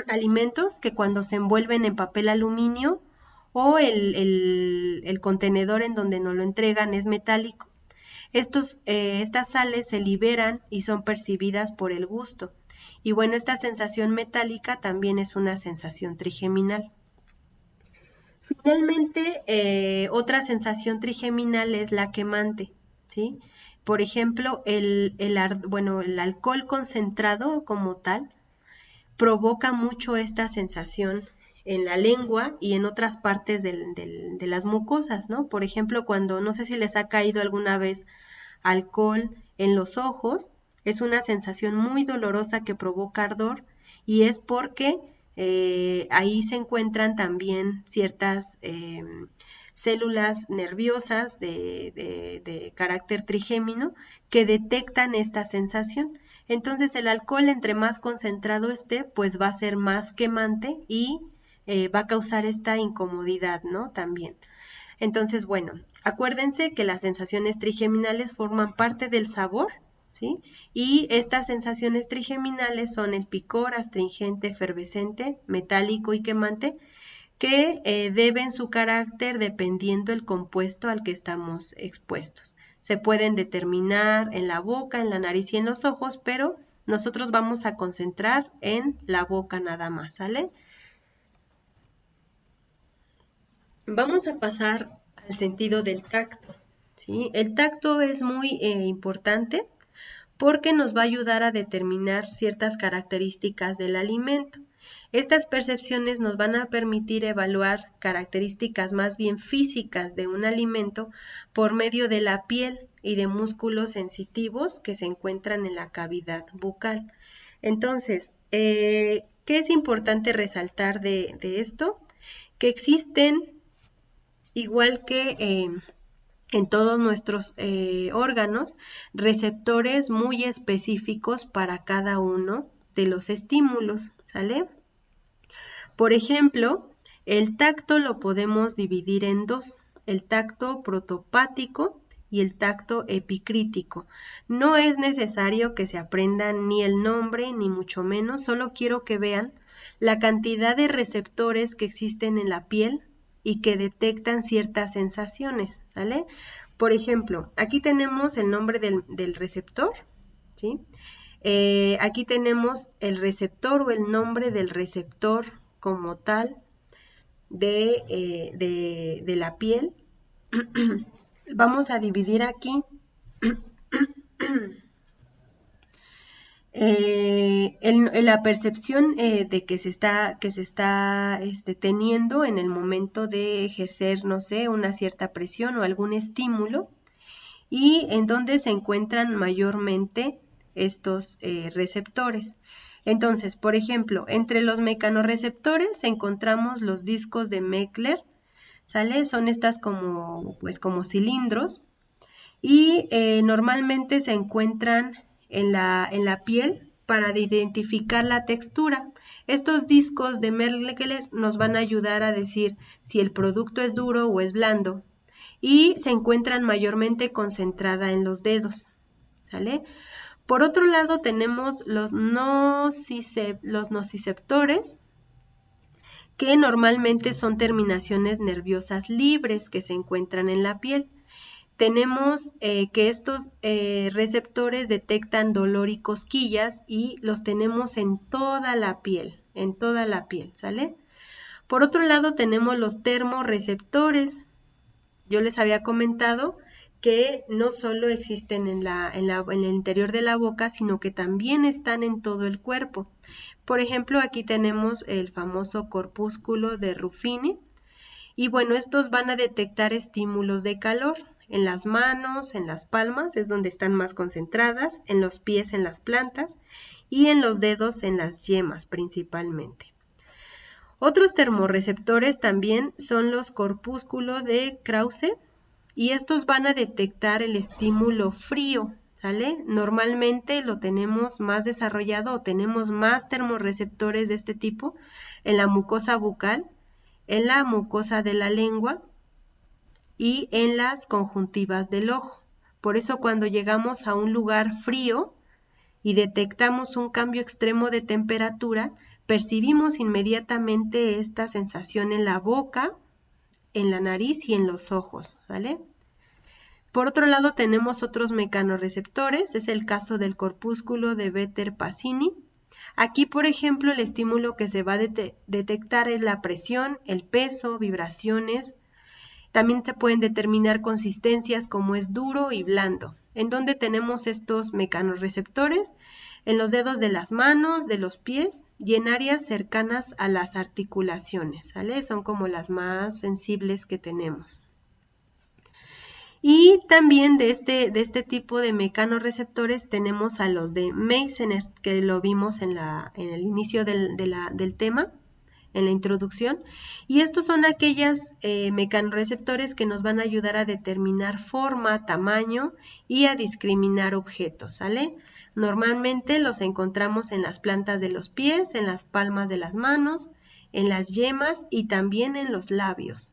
alimentos que cuando se envuelven en papel aluminio o el contenedor en donde nos lo entregan es metálico, estas sales se liberan y son percibidas por el gusto. Y bueno, esta sensación metálica también es una sensación trigeminal. Finalmente, otra sensación trigeminal es la quemante, ¿sí? Por ejemplo, el alcohol concentrado como tal provoca mucho esta sensación en la lengua y en otras partes de las mucosas, ¿no? Por ejemplo, no sé si les ha caído alguna vez alcohol en los ojos, es una sensación muy dolorosa que provoca ardor y es porque ahí se encuentran también ciertas células nerviosas de carácter trigémino que detectan esta sensación. Entonces el alcohol entre más concentrado esté, pues va a ser más quemante y va a causar esta incomodidad, ¿no? También. Entonces, bueno, acuérdense que las sensaciones trigeminales forman parte del sabor, ¿sí? Y estas sensaciones trigeminales son el picor, astringente, efervescente, metálico y quemante, que deben su carácter dependiendo el compuesto al que estamos expuestos. Se pueden determinar en la boca, en la nariz y en los ojos, pero nosotros vamos a concentrar en la boca nada más, ¿sale? Vamos a pasar al sentido del tacto, ¿sí? El tacto es muy importante porque nos va a ayudar a determinar ciertas características del alimento. Estas percepciones nos van a permitir evaluar características más bien físicas de un alimento por medio de la piel y de músculos sensitivos que se encuentran en la cavidad bucal. Entonces, ¿qué es importante resaltar de esto? Que existen, igual que en todos nuestros órganos, receptores muy específicos para cada uno de los estímulos, ¿sale? Por ejemplo, el tacto lo podemos dividir en dos, el tacto protopático y el tacto epicrítico. No es necesario que se aprendan ni el nombre ni mucho menos, solo quiero que vean la cantidad de receptores que existen en la piel y que detectan ciertas sensaciones, ¿vale? Por ejemplo, aquí tenemos el nombre del receptor, ¿sí? Aquí tenemos el receptor o el nombre del receptor como tal de la piel. Vamos a dividir aquí en la percepción de que se está teniendo en el momento de ejercer, no sé, una cierta presión o algún estímulo, y en donde se encuentran mayormente estos receptores. Entonces, por ejemplo, entre los mecanorreceptores encontramos los discos de Mechler, ¿sale? Son estas como cilindros, y normalmente se encuentran en la piel para identificar la textura. Estos discos de Mechler nos van a ayudar a decir si el producto es duro o es blando, y se encuentran mayormente concentrada en los dedos, ¿sale? Por otro lado tenemos los nociceptores, que normalmente son terminaciones nerviosas libres que se encuentran en la piel. Tenemos que estos receptores detectan dolor y cosquillas, y los tenemos en toda la piel, ¿sale? Por otro lado tenemos los termorreceptores. Yo les había comentado que no solo existen en el interior de la boca, sino que también están en todo el cuerpo. Por ejemplo, aquí tenemos el famoso corpúsculo de Ruffini, y bueno, estos van a detectar estímulos de calor en las manos, en las palmas, es donde están más concentradas, en los pies, en las plantas, y en los dedos, en las yemas principalmente. Otros termorreceptores también son los corpúsculos de Krause, y estos van a detectar el estímulo frío, ¿sale? Normalmente lo tenemos más desarrollado, o tenemos más termorreceptores de este tipo en la mucosa bucal, en la mucosa de la lengua y en las conjuntivas del ojo. Por eso cuando llegamos a un lugar frío y detectamos un cambio extremo de temperatura, percibimos inmediatamente esta sensación en la boca, en la nariz y en los ojos, ¿vale? Por otro lado tenemos otros mecanorreceptores, es el caso del corpúsculo de Bader-Pasini. Aquí, por ejemplo, el estímulo que se va a detectar es la presión, el peso, vibraciones. También se pueden determinar consistencias como es duro y blando. ¿En dónde tenemos estos mecanorreceptores? En los dedos de las manos, de los pies y en áreas cercanas a las articulaciones, ¿sale? Son como las más sensibles que tenemos. Y también de este tipo de mecanorreceptores tenemos a los de Meissner, que lo vimos en el inicio del tema, en la introducción, y estos son aquellos mecanorreceptores que nos van a ayudar a determinar forma, tamaño y a discriminar objetos, ¿sale? Normalmente los encontramos en las plantas de los pies, en las palmas de las manos, en las yemas y también en los labios.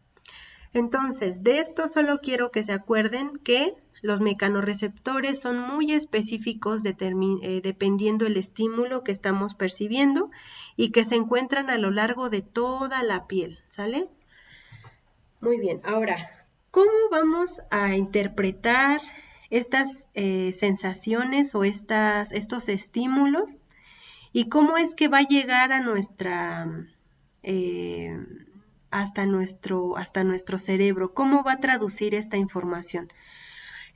Entonces, de esto solo quiero que se acuerden que los mecanorreceptores son muy específicos dependiendo el estímulo que estamos percibiendo, y que se encuentran a lo largo de toda la piel, ¿sale? Muy bien, ahora, ¿cómo vamos a interpretar estas sensaciones o estos estímulos? ¿Y cómo es que va a llegar a hasta nuestro cerebro? ¿Cómo va a traducir esta información?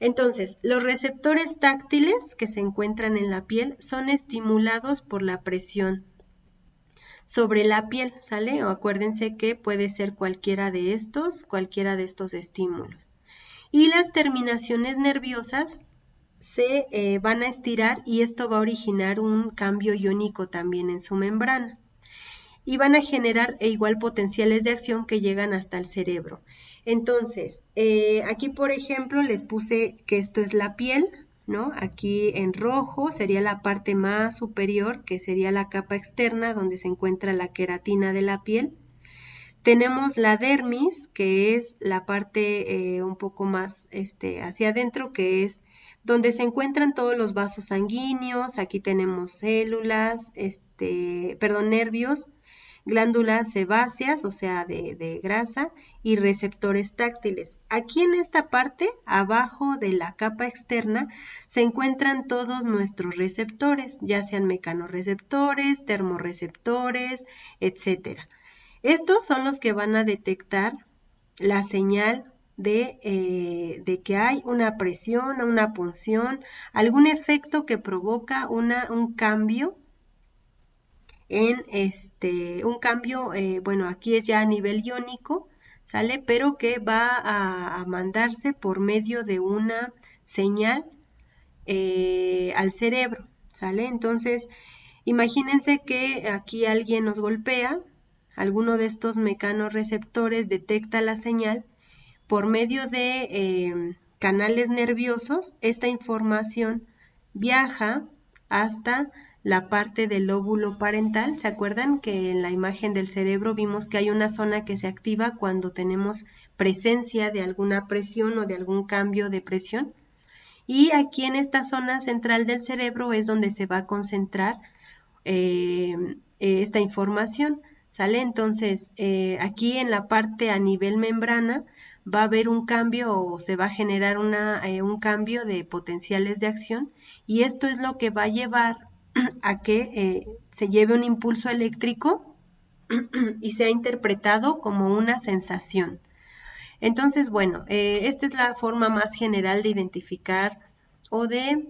Entonces, los receptores táctiles que se encuentran en la piel son estimulados por la presión sobre la piel, ¿sale? O acuérdense que puede ser cualquiera de estos estímulos. Y las terminaciones nerviosas se van a estirar, y esto va a originar un cambio iónico también en su membrana. Y van a generar igual potenciales de acción que llegan hasta el cerebro. Entonces, aquí por ejemplo les puse que esto es la piel, ¿no? Aquí en rojo sería la parte más superior, que sería la capa externa donde se encuentra la queratina de la piel. Tenemos la dermis, que es la parte un poco más hacia adentro, que es donde se encuentran todos los vasos sanguíneos. Aquí tenemos células, nervios, glándulas sebáceas, o sea, de grasa, y receptores táctiles. Aquí en esta parte, abajo de la capa externa, se encuentran todos nuestros receptores, ya sean mecanorreceptores, termorreceptores, etcétera. Estos son los que van a detectar la señal de que hay una presión, una punción, algún efecto que provoca un cambio un cambio, bueno, aquí es ya a nivel iónico, ¿sale? Pero que va a mandarse por medio de una señal al cerebro, ¿sale? Entonces, imagínense que aquí alguien nos golpea, alguno de estos mecanorreceptores detecta la señal, por medio de canales nerviosos, esta información viaja hasta la parte del lóbulo parental. ¿Se acuerdan que en la imagen del cerebro vimos que hay una zona que se activa cuando tenemos presencia de alguna presión o de algún cambio de presión? Y aquí en esta zona central del cerebro es donde se va a concentrar esta información, ¿sale? Entonces, aquí en la parte a nivel membrana va a haber un cambio o se va a generar un cambio de potenciales de acción y esto es lo que va a llevar a que se lleve un impulso eléctrico y sea interpretado como una sensación. Entonces, bueno, esta es la forma más general de identificar o de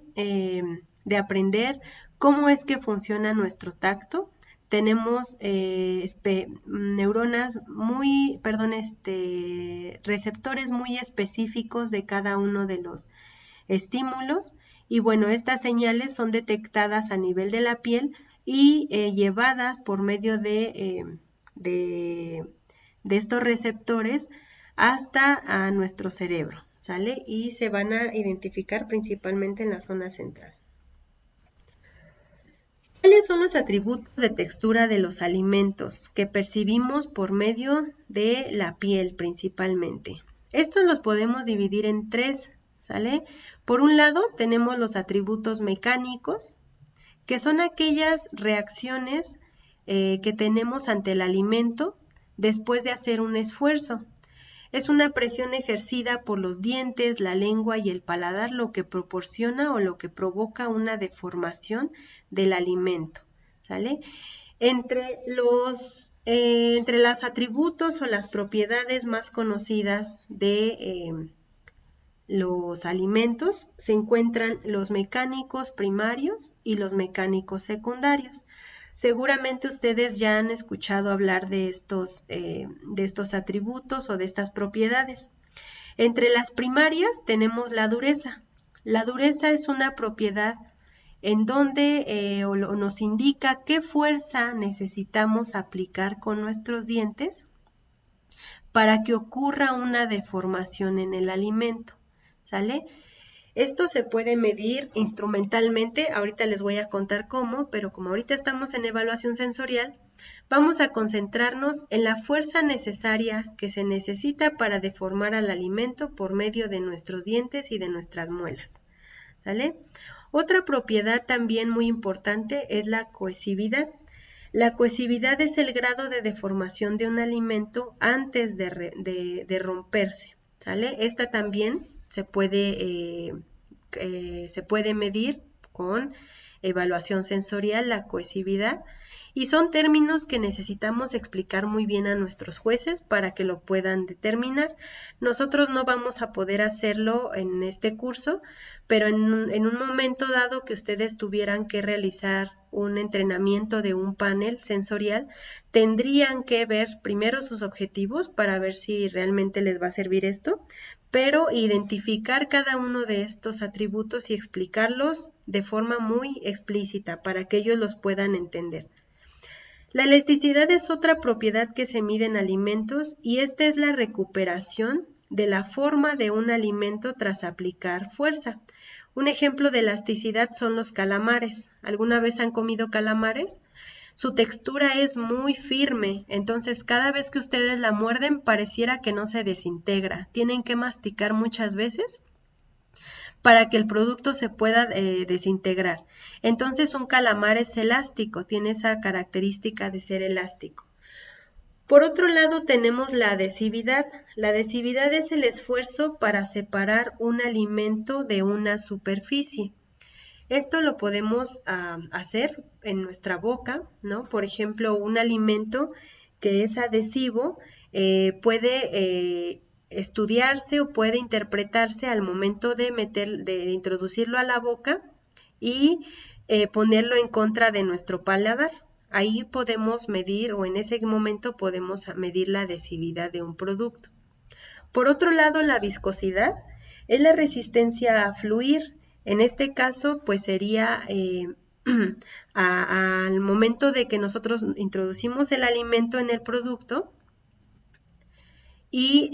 aprender cómo es que funciona nuestro tacto. Tenemos neuronas receptores muy específicos de cada uno de los estímulos y bueno, estas señales son detectadas a nivel de la piel y llevadas por medio de estos receptores hasta a nuestro cerebro, ¿sale? Y se van a identificar principalmente en la zona central. ¿Cuáles son los atributos de textura de los alimentos que percibimos por medio de la piel principalmente? Estos los podemos dividir en tres, ¿sale? Por un lado tenemos los atributos mecánicos, que son aquellas reacciones que tenemos ante el alimento después de hacer un esfuerzo. Es una presión ejercida por los dientes, la lengua y el paladar lo que proporciona o lo que provoca una deformación del alimento, ¿sale? Entre los atributos o las propiedades más conocidas de los alimentos se encuentran los mecánicos primarios y los mecánicos secundarios. Seguramente ustedes ya han escuchado hablar de estos atributos o de estas propiedades. Entre las primarias tenemos la dureza. La dureza es una propiedad en donde nos indica qué fuerza necesitamos aplicar con nuestros dientes para que ocurra una deformación en el alimento, ¿sale? Esto se puede medir instrumentalmente, ahorita les voy a contar cómo, pero como ahorita estamos en evaluación sensorial, vamos a concentrarnos en la fuerza necesaria que se necesita para deformar al alimento por medio de nuestros dientes y de nuestras muelas, ¿sale? Otra propiedad también muy importante es la cohesividad. La cohesividad es el grado de deformación de un alimento antes de romperse, ¿sale? Esta también se puede medir con evaluación sensorial, la cohesividad, y son términos que necesitamos explicar muy bien a nuestros jueces para que lo puedan determinar. Nosotros no vamos a poder hacerlo en este curso, pero en un momento dado que ustedes tuvieran que realizar un entrenamiento de un panel sensorial, tendrían que ver primero sus objetivos para ver si realmente les va a servir esto, pero identificar cada uno de estos atributos y explicarlos de forma muy explícita para que ellos los puedan entender. La elasticidad es otra propiedad que se mide en alimentos y esta es la recuperación de la forma de un alimento tras aplicar fuerza. Un ejemplo de elasticidad son los calamares. ¿Alguna vez han comido calamares? Su textura es muy firme, entonces cada vez que ustedes la muerden pareciera que no se desintegra. Tienen que masticar muchas veces para que el producto se pueda desintegrar. Entonces un calamar es elástico, tiene esa característica de ser elástico. Por otro lado tenemos la adhesividad. La adhesividad es el esfuerzo para separar un alimento de una superficie. Esto lo podemos hacer en nuestra boca, ¿no? Por ejemplo, un alimento que es adhesivo puede estudiarse o puede interpretarse al momento de introducirlo a la boca y ponerlo en contra de nuestro paladar. Ahí podemos medir, o en ese momento podemos medir la adhesividad de un producto. Por otro lado, la viscosidad es la resistencia a fluir. En este caso, pues sería al momento de que nosotros introducimos el alimento en el producto y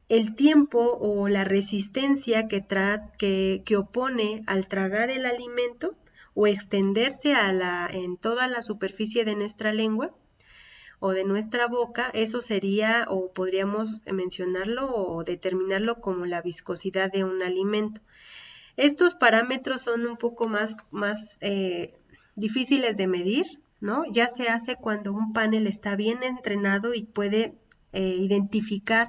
el tiempo o la resistencia que opone al tragar el alimento o extenderse en toda la superficie de nuestra lengua o de nuestra boca, eso sería, o podríamos mencionarlo o determinarlo como la viscosidad de un alimento. Estos parámetros son un poco más difíciles de medir, ¿no? Ya se hace cuando un panel está bien entrenado y puede identificar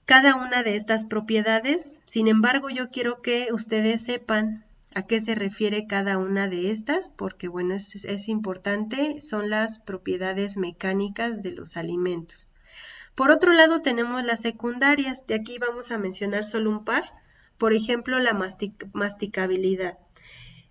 cada una de estas propiedades. Sin embargo, yo quiero que ustedes sepan a qué se refiere cada una de estas, porque bueno, es importante, son las propiedades mecánicas de los alimentos. Por otro lado, tenemos las secundarias. De aquí vamos a mencionar solo un par. Por ejemplo, la masticabilidad.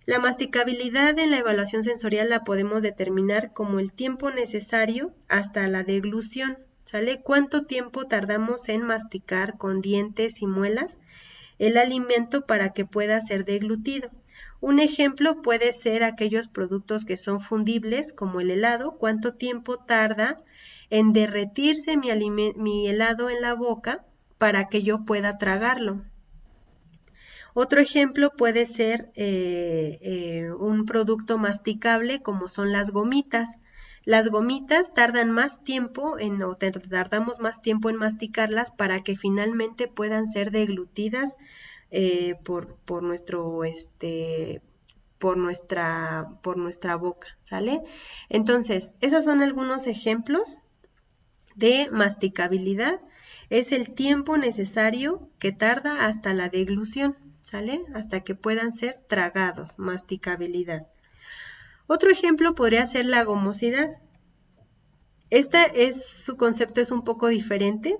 La masticabilidad en la evaluación sensorial la podemos determinar como el tiempo necesario hasta la deglución, ¿sale? ¿Cuánto tiempo tardamos en masticar con dientes y muelas el alimento para que pueda ser deglutido? Un ejemplo puede ser aquellos productos que son fundibles, como el helado. ¿Cuánto tiempo tarda en derretirse mi helado en la boca para que yo pueda tragarlo? Otro ejemplo puede ser un producto masticable como son las gomitas. Las gomitas tardan más tiempo tardamos más tiempo en masticarlas para que finalmente puedan ser deglutidas por nuestra boca, ¿sale? Entonces, esos son algunos ejemplos de masticabilidad. Es el tiempo necesario que tarda hasta la deglución, ¿sale? Hasta que puedan ser tragados, masticabilidad. Otro ejemplo podría ser la gomosidad. Su concepto es un poco diferente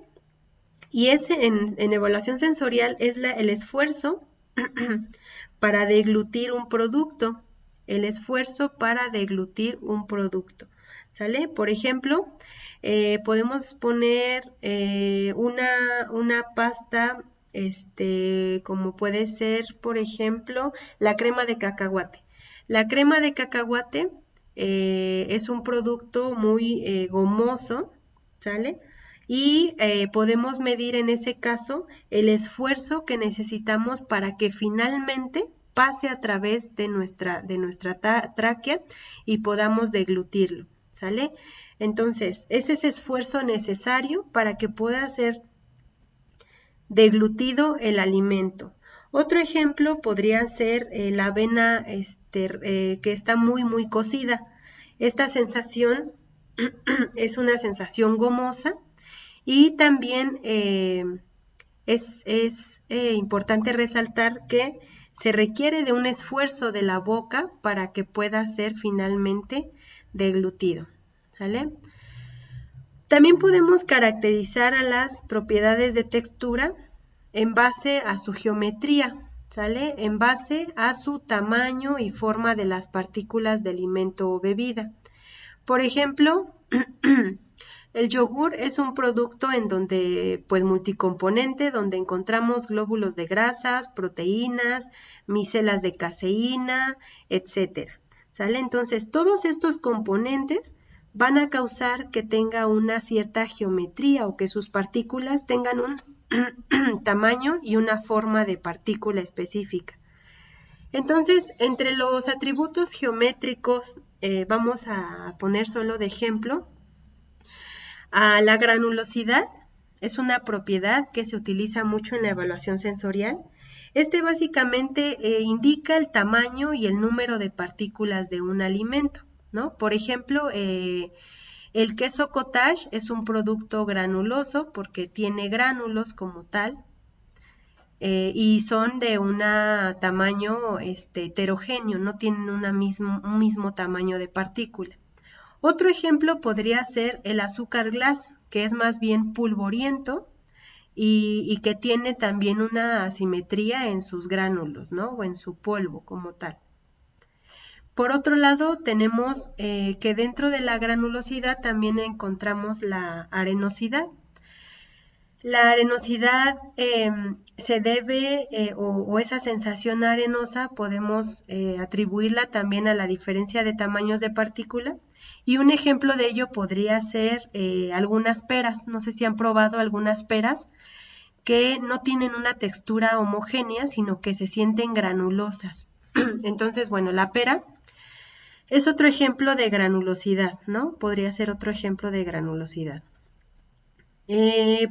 y en evaluación sensorial es el esfuerzo para deglutir un producto. El esfuerzo para deglutir un producto, ¿sale? Por ejemplo, podemos poner una pasta, como puede ser, por ejemplo, la crema de cacahuate. La crema de cacahuate es un producto muy gomoso, ¿sale? Y podemos medir en ese caso el esfuerzo que necesitamos para que finalmente pase a través de nuestra tráquea y podamos deglutirlo, ¿sale? Entonces, es ese esfuerzo necesario para que pueda ser deglutido el alimento. Otro ejemplo podría ser la avena que está muy cocida. Esta sensación es una sensación gomosa y también es importante resaltar que se requiere de un esfuerzo de la boca para que pueda ser finalmente deglutido, ¿sale? También podemos caracterizar a las propiedades de textura en base a su geometría, ¿sale? En base a su tamaño y forma de las partículas de alimento o bebida. Por ejemplo, el yogur es un producto pues multicomponente, donde encontramos glóbulos de grasas, proteínas, micelas de caseína, etcétera, ¿sale? Entonces, todos estos componentes van a causar que tenga una cierta geometría o que sus partículas tengan un tamaño y una forma de partícula específica. Entonces, entre los atributos geométricos, vamos a poner solo de ejemplo a la granulosidad. Es una propiedad que se utiliza mucho en la evaluación sensorial. Básicamente indica el tamaño y el número de partículas de un alimento, ¿no? Por ejemplo, el queso cottage es un producto granuloso porque tiene gránulos como tal y son de un tamaño heterogéneo, no tienen un mismo tamaño de partícula. Otro ejemplo podría ser el azúcar glass, que es más bien pulvoriento y que tiene también una asimetría en sus gránulos, ¿no? O en su polvo como tal. Por otro lado, tenemos que dentro de la granulosidad también encontramos la arenosidad. La arenosidad se debe, o esa sensación arenosa, podemos atribuirla también a la diferencia de tamaños de partícula. Y un ejemplo de ello podría ser algunas peras. No sé si han probado algunas peras que no tienen una textura homogénea, sino que se sienten granulosas. Entonces, bueno, la pera es otro ejemplo de granulosidad, ¿no? Podría ser otro ejemplo de granulosidad.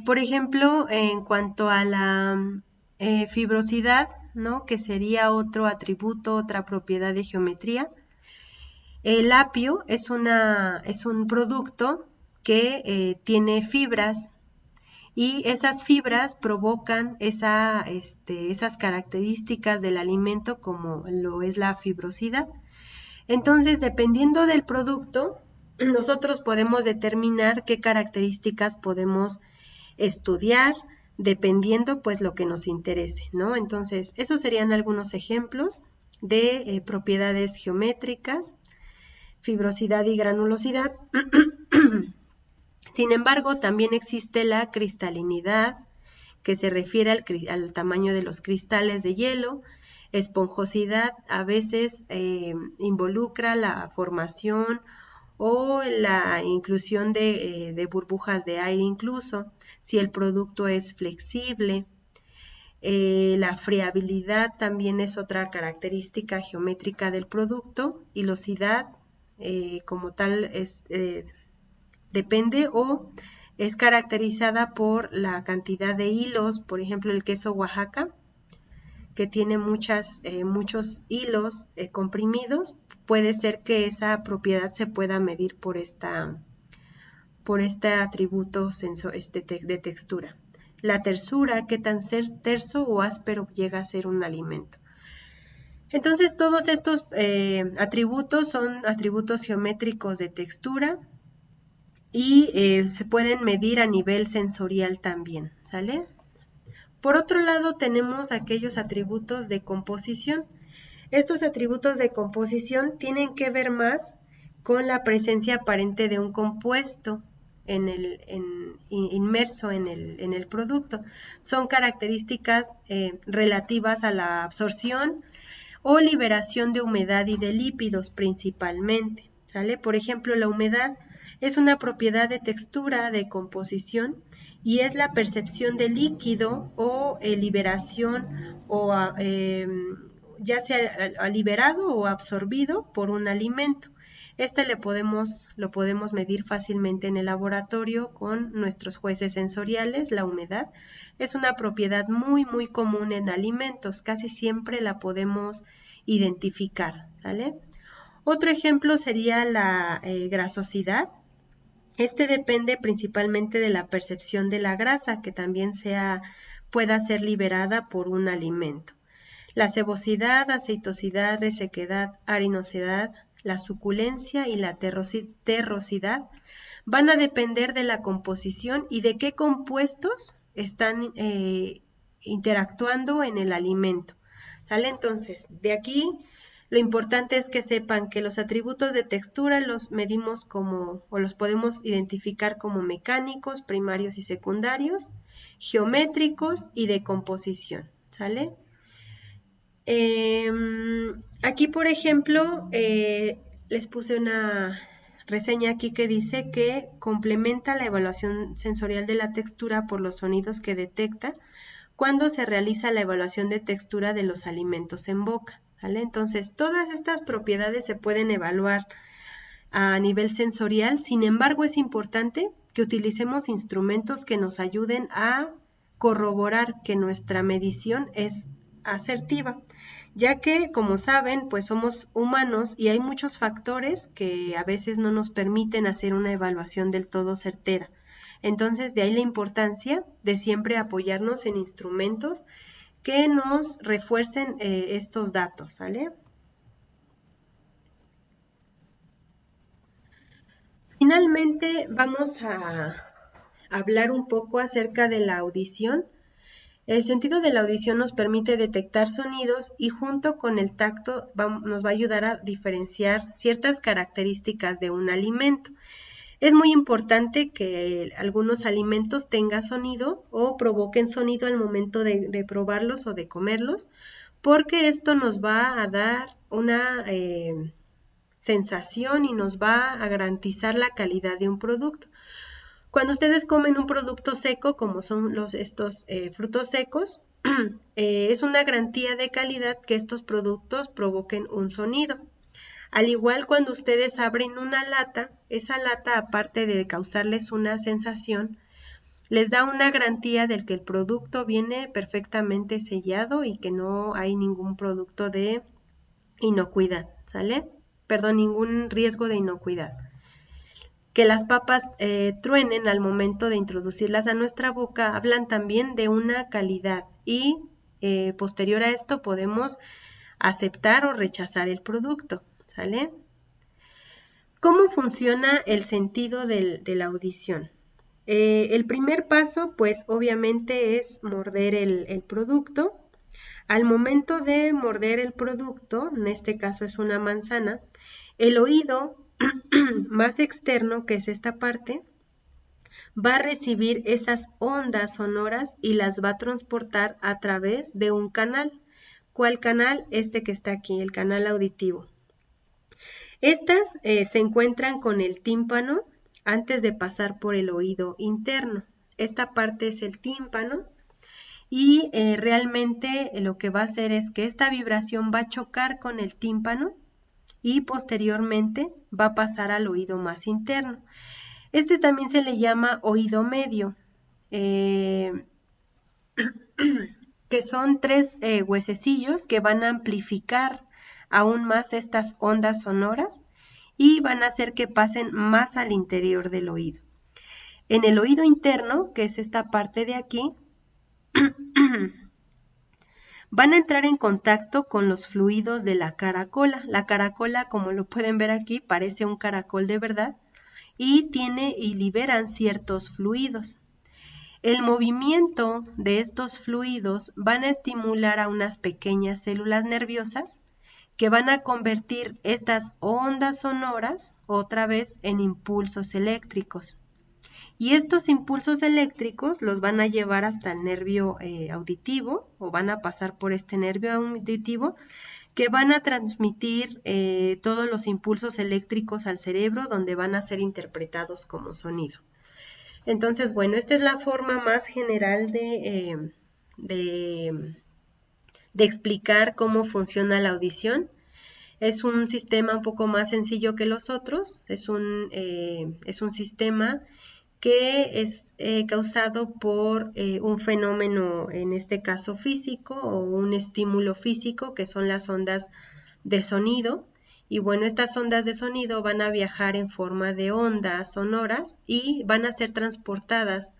Por ejemplo, en cuanto a la fibrosidad, ¿no? Que sería otro atributo, otra propiedad de geometría. El apio es un producto que tiene fibras y esas fibras provocan esas características del alimento como lo es la fibrosidad. Entonces, dependiendo del producto, nosotros podemos determinar qué características podemos estudiar dependiendo pues lo que nos interese, ¿no? Entonces, esos serían algunos ejemplos de propiedades geométricas, fibrosidad y granulosidad. Sin embargo, también existe la cristalinidad, que se refiere al tamaño de los cristales de hielo. Esponjosidad a veces involucra la formación o la inclusión de burbujas de aire incluso, si el producto es flexible. La friabilidad también es otra característica geométrica del producto. Hilosidad como tal depende o es caracterizada por la cantidad de hilos, por ejemplo el queso Oaxaca, que tiene muchos hilos comprimidos, puede ser que esa propiedad se pueda medir por este atributo de textura. La tersura, qué tan terso o áspero llega a ser un alimento. Entonces todos estos atributos son atributos geométricos de textura y se pueden medir a nivel sensorial también, ¿sale? Por otro lado tenemos aquellos atributos de composición. Estos atributos de composición tienen que ver más con la presencia aparente de un compuesto inmerso en el producto. Son características relativas a la absorción o liberación de humedad y de lípidos principalmente, ¿sale? Por ejemplo, la humedad es una propiedad de textura, de composición, y es la percepción de líquido o liberación o ya sea liberado o absorbido por un alimento. Lo podemos medir fácilmente en el laboratorio con nuestros jueces sensoriales. La humedad es una propiedad muy, muy común en alimentos. Casi siempre la podemos identificar, ¿sale? Otro ejemplo sería la grasosidad. Este depende principalmente de la percepción de la grasa, que también pueda ser liberada por un alimento. La sebosidad, aceitosidad, resequedad, harinosidad, la suculencia y la terrosidad van a depender de la composición y de qué compuestos están interactuando en el alimento. ¿Sale? Entonces, de aquí lo importante es que sepan que los atributos de textura los medimos o los podemos identificar como mecánicos, primarios y secundarios, geométricos y de composición. ¿Sale? Aquí, por ejemplo, les puse una reseña aquí que dice que complementa la evaluación sensorial de la textura por los sonidos que detecta cuando se realiza la evaluación de textura de los alimentos en boca, ¿vale? Entonces, todas estas propiedades se pueden evaluar a nivel sensorial, sin embargo, es importante que utilicemos instrumentos que nos ayuden a corroborar que nuestra medición es asertiva, ya que, como saben, pues somos humanos y hay muchos factores que a veces no nos permiten hacer una evaluación del todo certera. Entonces, de ahí la importancia de siempre apoyarnos en instrumentos que nos refuercen estos datos, ¿sale? Finalmente, vamos a hablar un poco acerca de la audición. El sentido de la audición nos permite detectar sonidos y junto con el tacto nos va a ayudar a diferenciar ciertas características de un alimento. Es muy importante que algunos alimentos tengan sonido o provoquen sonido al momento de probarlos o de comerlos, porque esto nos va a dar una sensación y nos va a garantizar la calidad de un producto. Cuando ustedes comen un producto seco, como son estos frutos secos, es una garantía de calidad que estos productos provoquen un sonido. Al igual cuando ustedes abren una lata, esa lata, aparte de causarles una sensación, les da una garantía de que el producto viene perfectamente sellado y que no hay ningún producto de inocuidad, ¿sale? Perdón, ningún riesgo de inocuidad. Que las papas truenen al momento de introducirlas a nuestra boca hablan también de una calidad y posterior a esto podemos aceptar o rechazar el producto, ¿sale? ¿Cómo funciona el sentido de la audición? El primer paso, pues obviamente es morder el producto. Al momento de morder el producto, en este caso es una manzana, el oído más externo, que es esta parte, va a recibir esas ondas sonoras y las va a transportar a través de un canal. ¿Cuál canal? Este que está aquí, el canal auditivo. Estas se encuentran con el tímpano antes de pasar por el oído interno. Esta parte es el tímpano y realmente lo que va a hacer es que esta vibración va a chocar con el tímpano y posteriormente va a pasar al oído más interno. Este también se le llama oído medio, que son tres huesecillos que van a amplificar aún más estas ondas sonoras y van a hacer que pasen más al interior del oído. En el oído interno, que es esta parte de aquí, van a entrar en contacto con los fluidos de la caracola. La caracola, como lo pueden ver aquí, parece un caracol de verdad y tiene y liberan ciertos fluidos. El movimiento de estos fluidos van a estimular a unas pequeñas células nerviosas que van a convertir estas ondas sonoras otra vez en impulsos eléctricos. Y estos impulsos eléctricos los van a llevar hasta el nervio auditivo o van a pasar por este nervio auditivo que van a transmitir todos los impulsos eléctricos al cerebro donde van a ser interpretados como sonido. Entonces, bueno, esta es la forma más general de explicar cómo funciona la audición. Es un sistema un poco más sencillo que los otros, es un sistema que es causado por un fenómeno, en este caso físico, o un estímulo físico, que son las ondas de sonido. Y bueno, estas ondas de sonido van a viajar en forma de ondas sonoras y van a ser transformadas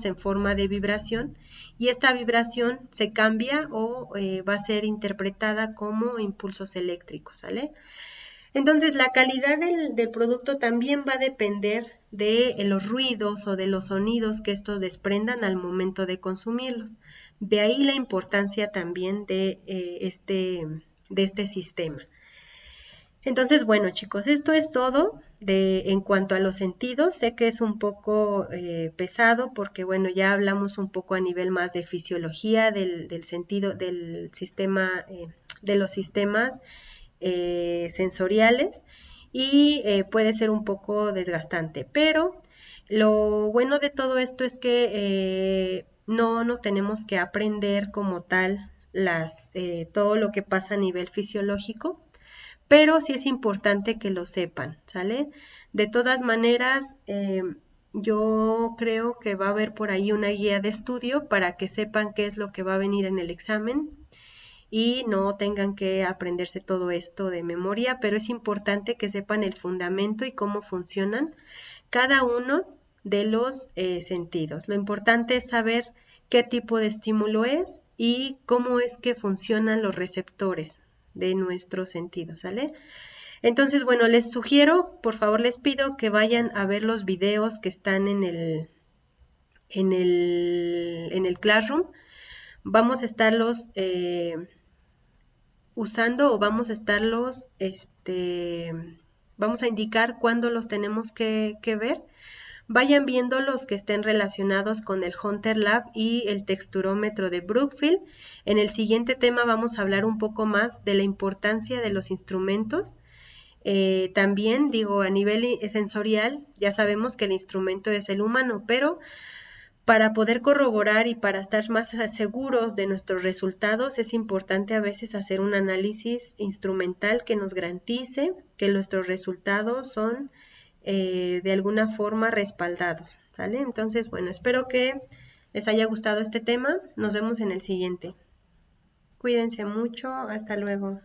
en forma de vibración, y esta vibración se cambia o va a ser interpretada como impulsos eléctricos, ¿sale? Entonces, la calidad del producto también va a depender de los ruidos o de los sonidos que estos desprendan al momento de consumirlos. De ahí la importancia también de este sistema. Entonces, bueno, chicos, esto es todo en cuanto a los sentidos. Sé que es un poco pesado porque, bueno, ya hablamos un poco a nivel más de fisiología del sentido del sistema, de los sistemas sensoriales y puede ser un poco desgastante, pero lo bueno de todo esto es que no nos tenemos que aprender como tal todo lo que pasa a nivel fisiológico, pero sí es importante que lo sepan, ¿sale? De todas maneras, yo creo que va a haber por ahí una guía de estudio para que sepan qué es lo que va a venir en el examen y no tengan que aprenderse todo esto de memoria, pero es importante que sepan el fundamento y cómo funcionan cada uno de los sentidos. Lo importante es saber qué tipo de estímulo es y cómo es que funcionan los receptores de nuestros sentidos, ¿sale? Entonces, bueno, les sugiero, por favor les pido que vayan a ver los videos que están en el Classroom. Vamos a estarlos usando o vamos a estarlos, vamos a indicar cuándo los tenemos que ver. Vayan viendo los que estén relacionados con el Hunter Lab y el texturómetro de Brookfield. En el siguiente tema vamos a hablar un poco más de la importancia de los instrumentos. También digo, a nivel sensorial, ya sabemos que el instrumento es el humano, pero para poder corroborar y para estar más seguros de nuestros resultados es importante a veces hacer un análisis instrumental que nos garantice que nuestros resultados son de alguna forma respaldados, ¿sale? Entonces, bueno, espero que les haya gustado este tema. Nos vemos en el siguiente. Cuídense mucho. Hasta luego.